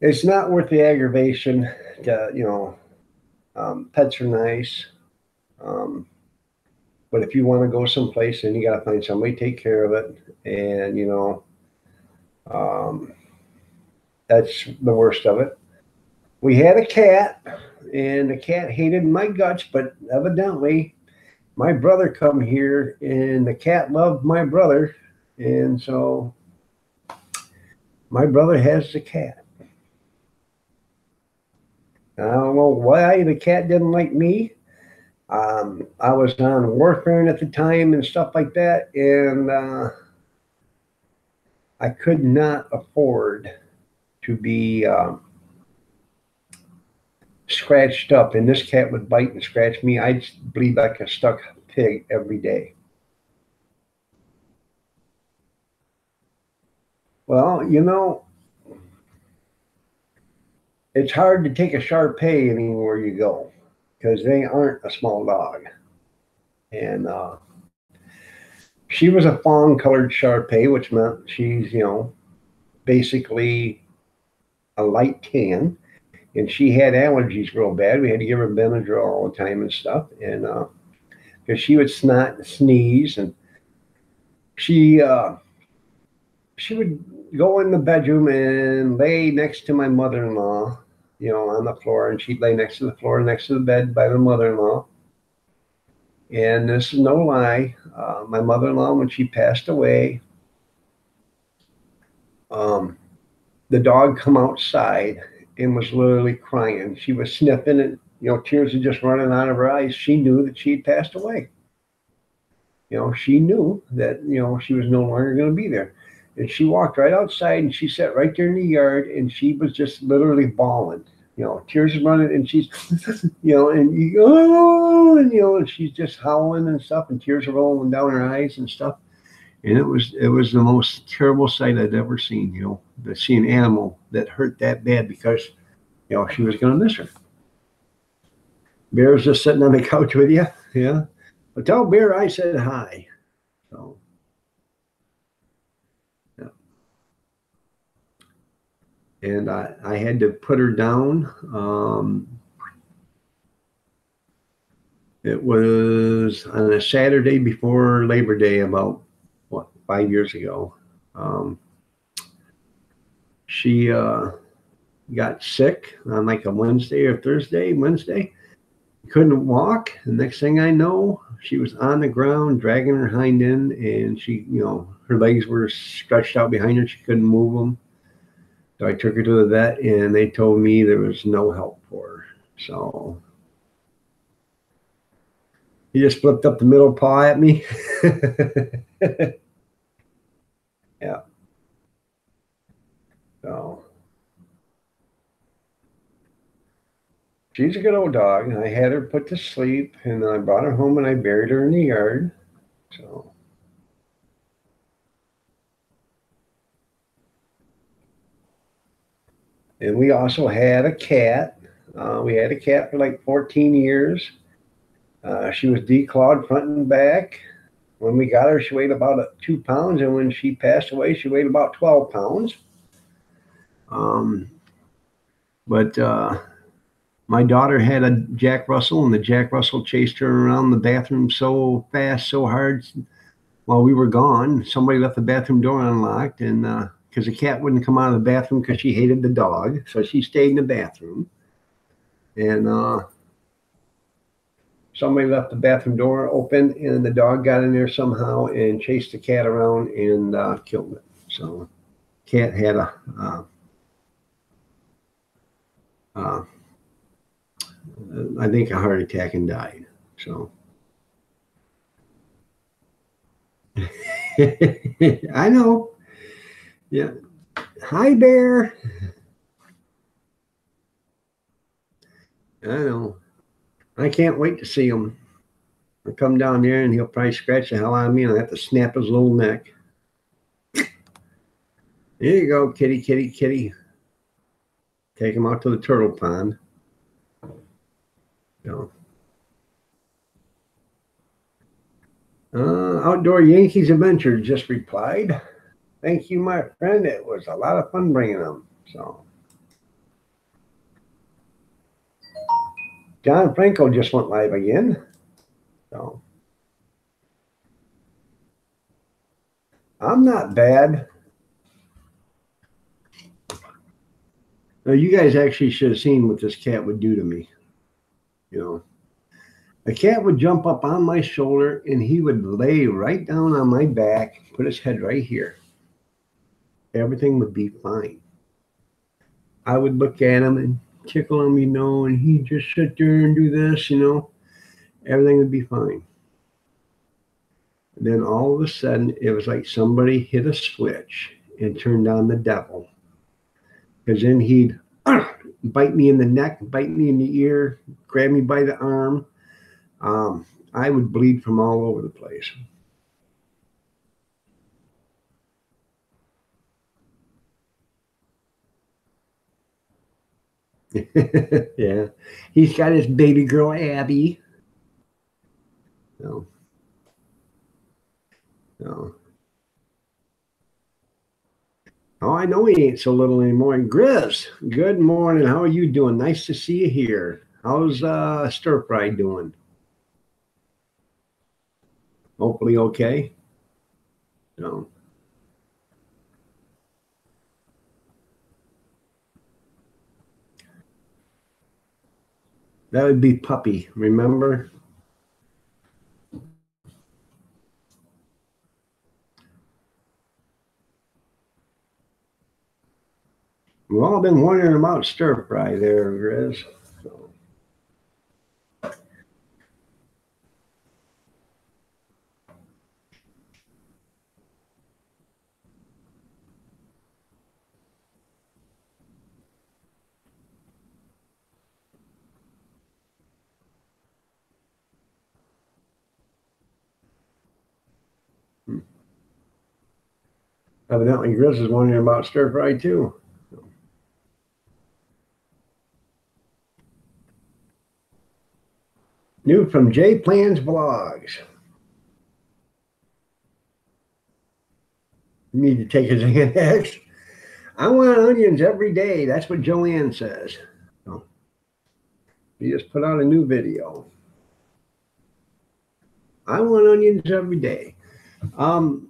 it's not worth the aggravation. Pets are nice. But if you want to go someplace, then you got to find somebody to take care of it. And, that's the worst of it. We had a cat, and the cat hated my guts, but evidently my brother come here, and the cat loved my brother. And so my brother has the cat. I don't know why the cat didn't like me. I was on warfarin at the time and stuff like that, and I could not afford to be scratched up. And this cat would bite and scratch me. I'd bleed like a stuck pig every day. Well, it's hard to take a Shar-Pei anywhere you go because they aren't a small dog. And she was a fawn-colored Shar-Pei, which meant she's, basically a light tan. And she had allergies real bad. We had to give her Benadryl all the time and stuff. And because she would snot and sneeze, and she would go in the bedroom and lay next to my mother-in-law, on the floor, and she'd lay next to the floor, next to the bed by the mother-in-law. And this is no lie. My mother-in-law, when she passed away, the dog come outside and was literally crying. She was sniffing, and tears were just running out of her eyes. She knew that she had passed away. She knew that she was no longer going to be there. And she walked right outside, and she sat right there in the yard, and she was just literally bawling. Tears running, and she's, and she's just howling and stuff, and tears are rolling down her eyes and stuff. And it was the most terrible sight I'd ever seen. To see an animal that hurt that bad because, she was going to miss her. Bear's just sitting on the couch with you, yeah. But tell Bear I said hi. So. And I had to put her down. It was on a Saturday before Labor Day, about 5 years ago. She got sick on like a Wednesday. Couldn't walk. The next thing I know, she was on the ground, dragging her hind end, and she, her legs were stretched out behind her. She couldn't move them. So I took her to the vet, and they told me there was no help for her. So he just flipped up the middle paw at me. Yeah. So she's a good old dog. I had her put to sleep, and then I brought her home and I buried her in the yard. So and we also had a cat. We had a cat for like 14 years. She was declawed front and back. When we got her, she weighed about 2 pounds, and when she passed away, she weighed about 12 pounds. But my daughter had a Jack Russell, and the Jack Russell chased her around the bathroom so fast, so hard. While we were gone, somebody left the bathroom door unlocked, and because the cat wouldn't come out of the bathroom because she hated the dog, so she stayed in the bathroom. And somebody left the bathroom door open, and the dog got in there somehow and chased the cat around and killed it. So cat had I think a heart attack and died. So I know. Yeah. Hi, Bear. I know. I can't wait to see him. I'll come down there and he'll probably scratch the hell out of me, and I'll have to snap his little neck. There you go, kitty, kitty, kitty. Take him out to the turtle pond. So. Outdoor Yankees Adventure just replied. Thank you, my friend. It was a lot of fun bringing them. So. John Franco just went live again. So I'm not bad. Now, you guys actually should have seen what this cat would do to me. The cat would jump up on my shoulder, and he would lay right down on my back, put his head right here. Everything would be fine. I would look at him and tickle him, and he'd just sit there and do this, everything would be fine. And then all of a sudden, it was like somebody hit a switch and turned on the devil. Because then he'd bite me in the neck, bite me in the ear, grab me by the arm. I would bleed from all over the place. Yeah, he's got his baby girl Abby. No. Oh, I know he ain't so little anymore. And Grizz, good morning. How are you doing? Nice to see you here. How's Stir Fry doing? Hopefully okay. No. That would be Puppy, remember? We've all been wondering about Stir Fry there, Grizz. So. Evidently, Grizz is wondering about Stir Fry too. New from J Plans Blogs. You need to take his Xanax. I want onions every day. That's what Joanne says. So, he just put out a new video. I want onions every day. On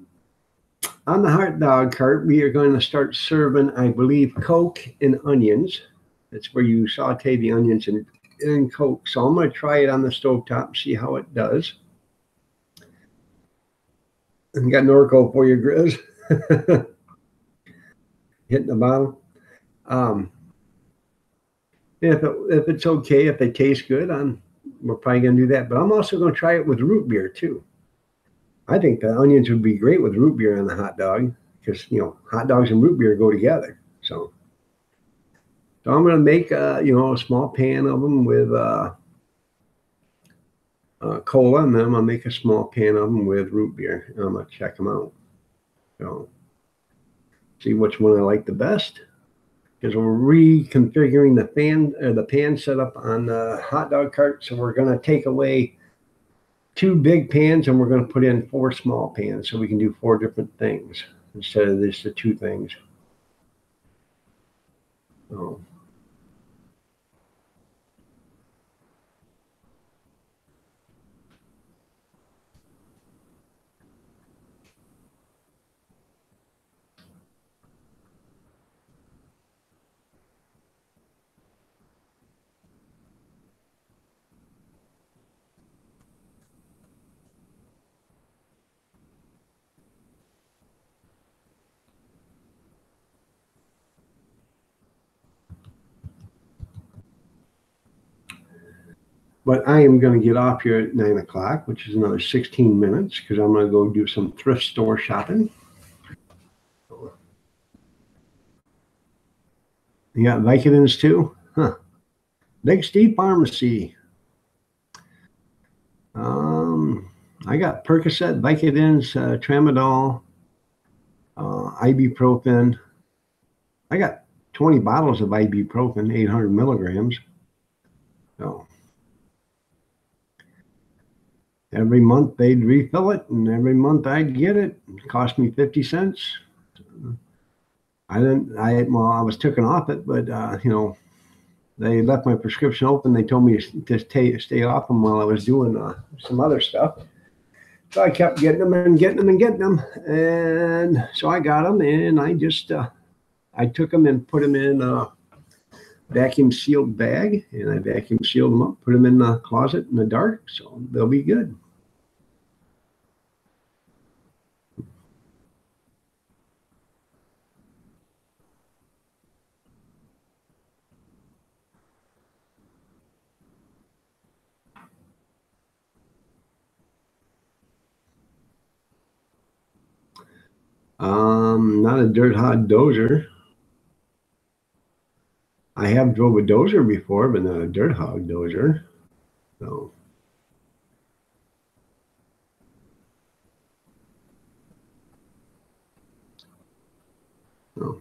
the Heart Dog cart, we are going to start serving, I believe, Coke and onions. That's where you saute the onions and Coke. So I'm going to try it on the stovetop and see how it does. And got Norco for you, Grizz. Hitting the bottle. If it's okay, if they taste good, we're probably gonna do that. But I'm also gonna try it with root beer too. I think the onions would be great with root beer on the hot dog because hot dogs and root beer go together. So I'm gonna make a small pan of them with cola, and then I'm gonna make a small pan of them with root beer, and I'm gonna check them out. So see which one I like the best. Because we're reconfiguring the pan setup on the hot dog cart, so we're going to take away 2 big pans and we're going to put in 4 small pans, so we can do 4 different things instead of just the 2 things. So. But I am going to get off here at 9 o'clock, which is another 16 minutes, because I'm going to go do some thrift store shopping. You got Vicodins too? Huh. Big Steve Pharmacy. I got Percocet, Vicodins, Tramadol, ibuprofen. I got 20 bottles of ibuprofen, 800 milligrams. So every month they'd refill it, and every month I'd get it. It cost me 50 cents. I was taken off it, but they left my prescription open. They told me to stay off them while I was doing some other stuff. So I kept getting them and getting them and getting them. And so I got them, and I just, I took them and put them in a vacuum sealed bag, and I vacuum sealed them up, put them in the closet in the dark, so they'll be good. Not a dirt hot dozer. I have drove a dozer before, but not a dirt hog dozer. So. Oh.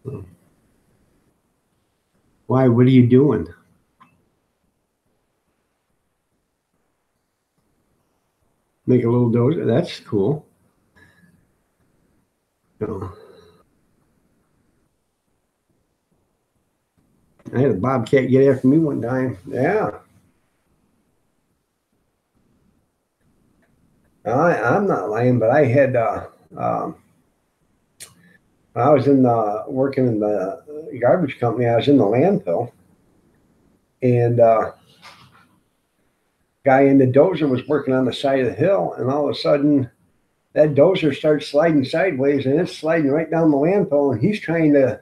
Oh. Why? What are you doing? Make a little dozer. That's cool. Oh. I had a bobcat get after me one time. Yeah. I'm not lying, but I had I was working in the garbage company. I was in the landfill, and guy in the dozer was working on the side of the hill, and all of a sudden that dozer starts sliding sideways, and it's sliding right down the landfill, and he's trying to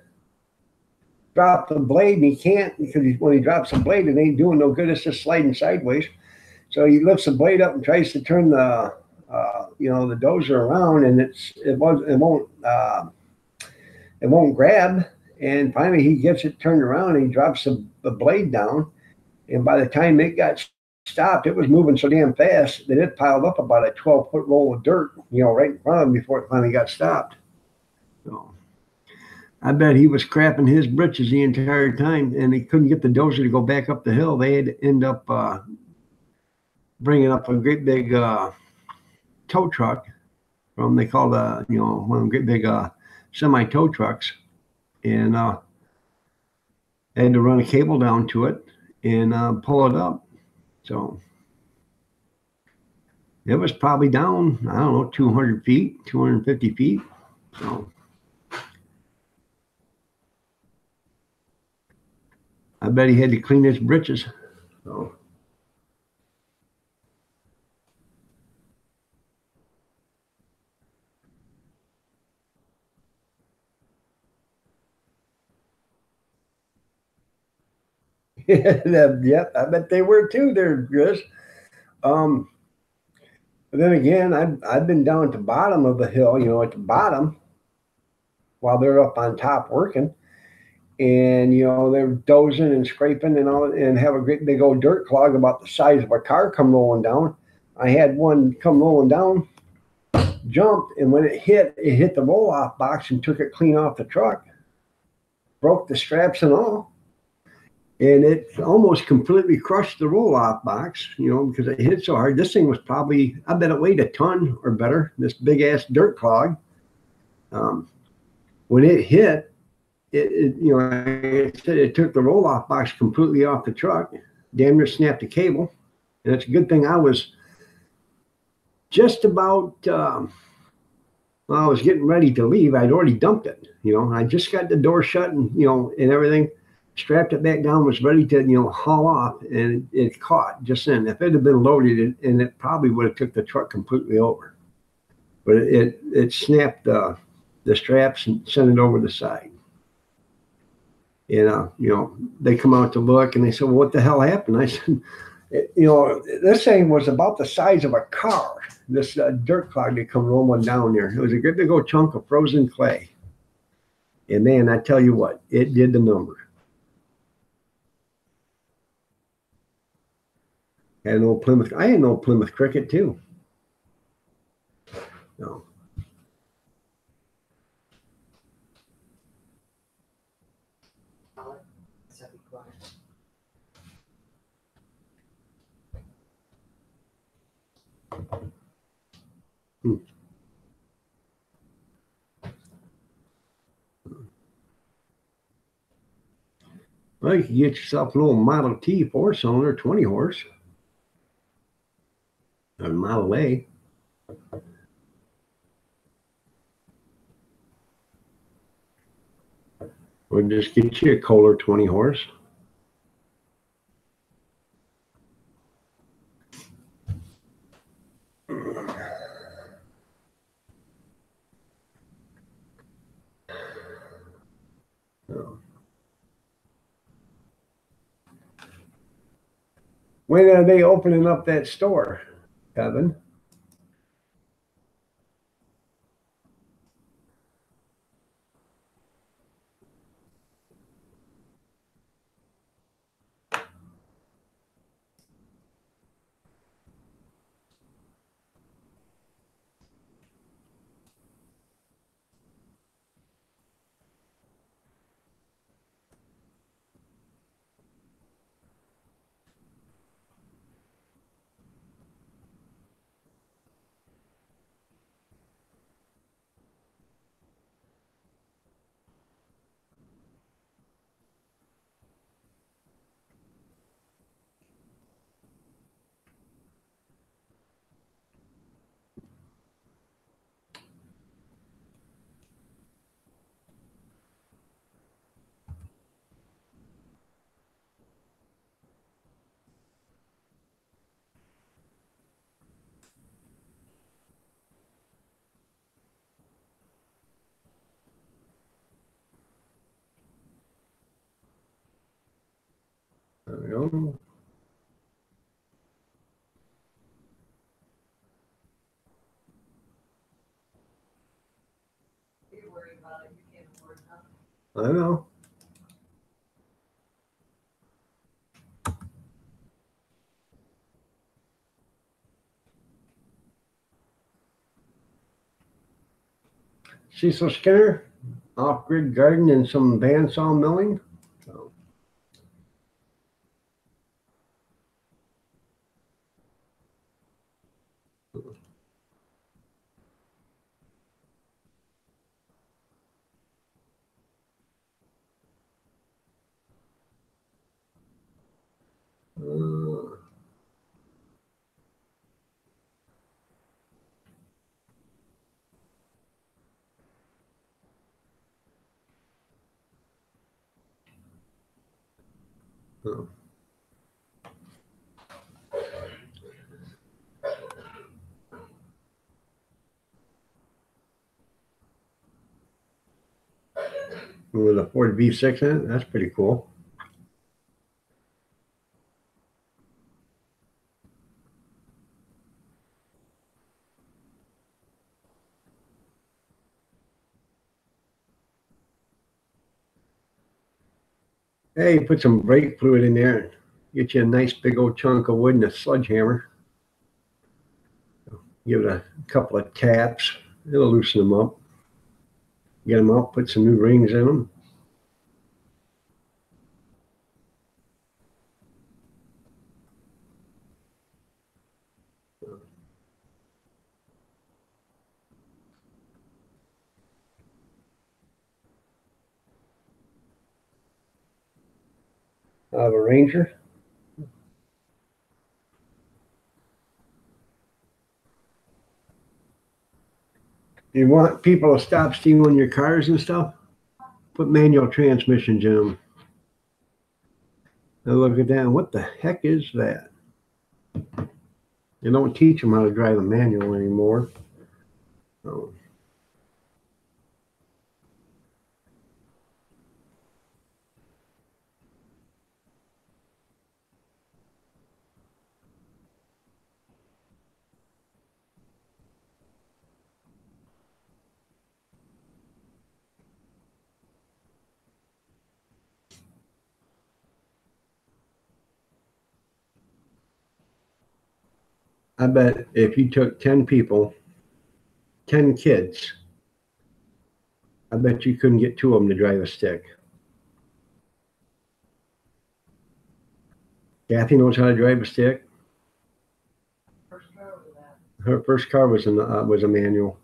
drop the blade, and he can't, because when he drops the blade, it ain't doing no good. It's just sliding sideways. So he lifts the blade up and tries to turn the the dozer around, and it won't grab. And finally he gets it turned around, and he drops the blade down, and by the time it got stopped, it was moving so damn fast that it piled up about a 12-foot roll of dirt, right in front of him before it finally got stopped. So I bet he was crapping his britches the entire time, and he couldn't get the dozer to go back up the hill. They had to end up bringing up a great big tow truck from, they call one of them great big semi tow trucks, and they had to run a cable down to it and pull it up. So it was probably down, I don't know, 200 feet, 250 feet. So I bet he had to clean his britches. So Yep, I bet they were too there, Chris. But then again, I've been down at the bottom of the hill, at the bottom while they're up on top working. And they're dozing and scraping and all, and have a great big old dirt clog about the size of a car come rolling down. I had one come rolling down, jumped, and when it hit the roll-off box and took it clean off the truck, broke the straps and all. And it almost completely crushed the roll-off box, because it hit so hard. This thing was probably, I bet it weighed a ton or better, this big-ass dirt clog. When it hit, it took the roll-off box completely off the truck, damn near snapped the cable. And it's a good thing I was just about, I was getting ready to leave. I'd already dumped it. I just got the door shut and, and everything, strapped it back down, was ready to, haul off, and it caught just then. If it had been loaded, and it probably would have took the truck completely over. But it snapped the straps and sent it over the side. And, they come out to look and they said, well, what the hell happened? I said, this thing was about the size of a car, this dirt clog that come rolling down there. It was a good big old chunk of frozen clay. And man, I tell you what, it did the number. I had an old Plymouth Cricket too. No. Well, you can get yourself a little Model T 4-cylinder, 20 horse. Or Model A. Or just get you a Kohler 20 horse. When are they opening up that store, Kevin? There we go. You worry about it, you can't afford nothing. I know. Cecil Skinner, off-grid garden and some bandsaw milling. So. With a Ford V6 in it, that's pretty cool. Hey, put some brake fluid in there and get you a nice big old chunk of wood and a sledgehammer. Give it a couple of taps. It'll loosen them up. Get them out, put some new rings in them. I have a Ranger. You want people to stop stealing your cars and stuff? Put manual transmissions in them. Now look at that. What the heck is that? You don't teach them how to drive a manual anymore. So, I bet if you took 10 people, 10 kids, I bet you couldn't get 2 of them to drive a stick. Kathy knows how to drive a stick. First car was that. Her first car was a manual.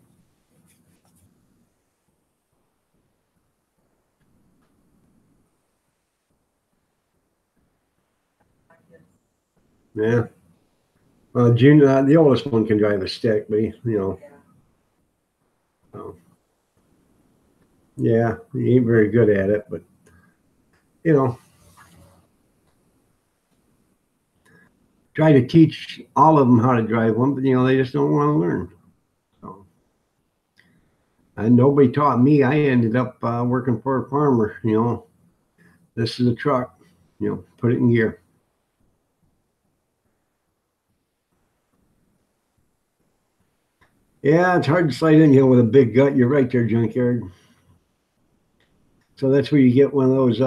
Yeah. Junior, the oldest one can drive a stick, but yeah, he ain't very good at it, but try to teach all of them how to drive one, but they just don't want to learn. So, and nobody taught me. I ended up working for a farmer. This is a truck. Put it in gear. Yeah, it's hard to slide in here with a big gut. You're right there, Junkyard. So that's where you get one of those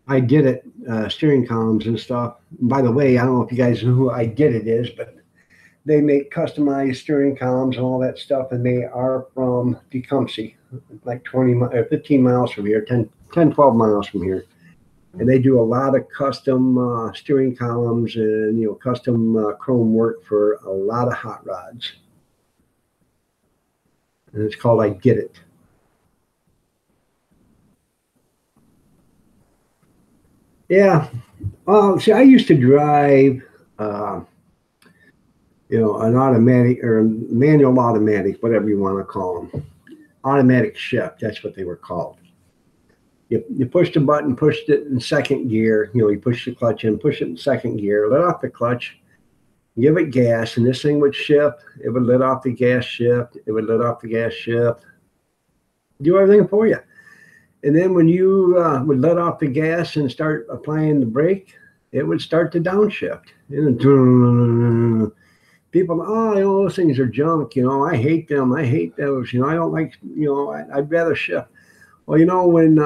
I Did It steering columns and stuff. By the way, I don't know if you guys know who I Did It is, but they make customized steering columns and all that stuff, and they are from Tecumseh, like 15 miles from here, 10, 12 miles from here. And they do a lot of custom steering columns and custom chrome work for a lot of hot rods. And it's called I Did It. Yeah. See, I used to drive, an automatic or manual automatic, whatever you want to call them. Automatic shift, that's what they were called. You push the button, pushed it in second gear. You push the clutch in, push it in second gear, let off the clutch, give it gas, and this thing would shift. It would let off the gas shift. It would let off the gas shift. Do everything for you. And then when you would let off the gas and start applying the brake, it would start to downshift. And people, those things are junk. I hate them. I hate those. I don't like, I'd rather shift. Well, when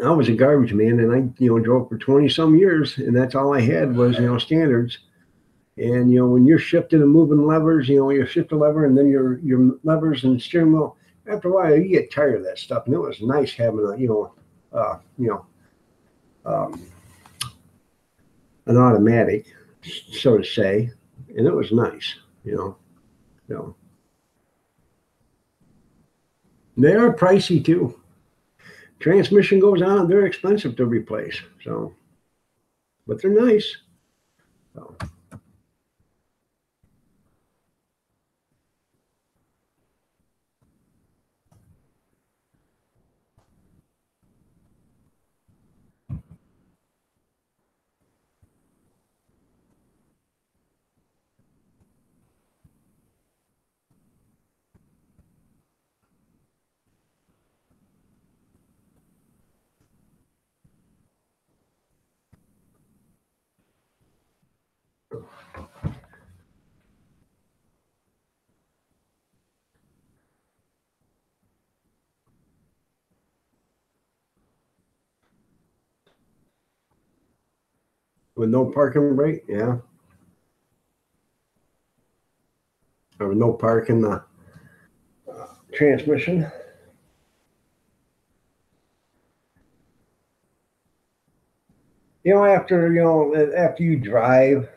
I was a garbage man and I, drove for 20 some years, and that's all I had was, standards. And, when you're shifting and moving levers, you shift a lever and then your levers and steering wheel, after a while you get tired of that stuff. And it was nice having an automatic, so to say. And it was nice, They are pricey too. Transmission goes on, they're expensive to replace. So, but they're nice. So. With no parking brake, yeah. Or with no park in the transmission. After you drive,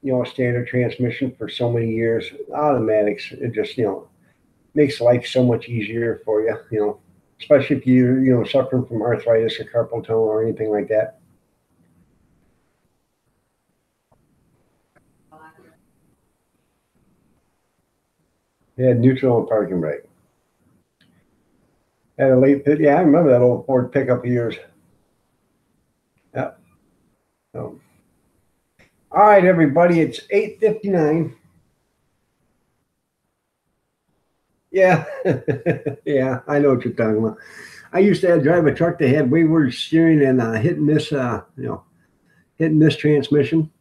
a standard transmission for so many years, automatics, it just, makes life so much easier for you, especially if you're, suffering from arthritis or carpal tunnel or anything like that. Yeah, neutral and parking brake. Had a late pit. Yeah, I remember that old Ford pickup years. Yeah. So, all right, everybody, it's 8:59. Yeah, yeah, I know what you're talking about. I used to drive a truck that had wayward steering and hit and miss, hit and miss transmission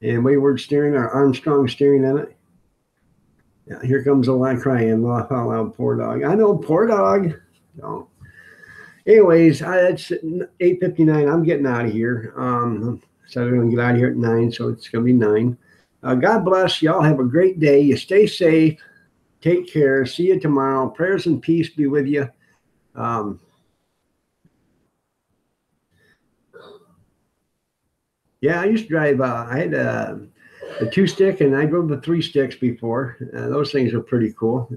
and wayward steering or Armstrong steering in it. Yeah, here comes a lot crying. Laugh out loud, poor dog. I know, poor dog. So, anyways, it's 8:59. I'm getting out of here. So I'm going to get out of here at 9, so it's going to be 9. God bless. Y'all have a great day. You stay safe. Take care. See you tomorrow. Prayers and peace be with you. Yeah, I used to drive. I had a 2-stick, and I drove the 3-sticks before. Those things are pretty cool.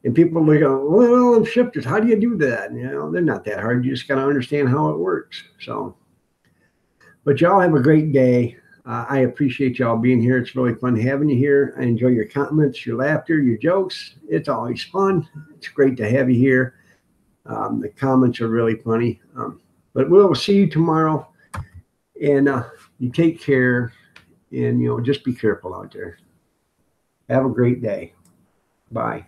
And people will go, well, shifters, how do you do that? They're not that hard. You just got to understand how it works. So, but y'all have a great day. I appreciate y'all being here. It's really fun having you here. I enjoy your comments, your laughter, your jokes. It's always fun. It's great to have you here. The comments are really funny. But we'll see you tomorrow. And you take care. And, just be careful out there. Have a great day. Bye.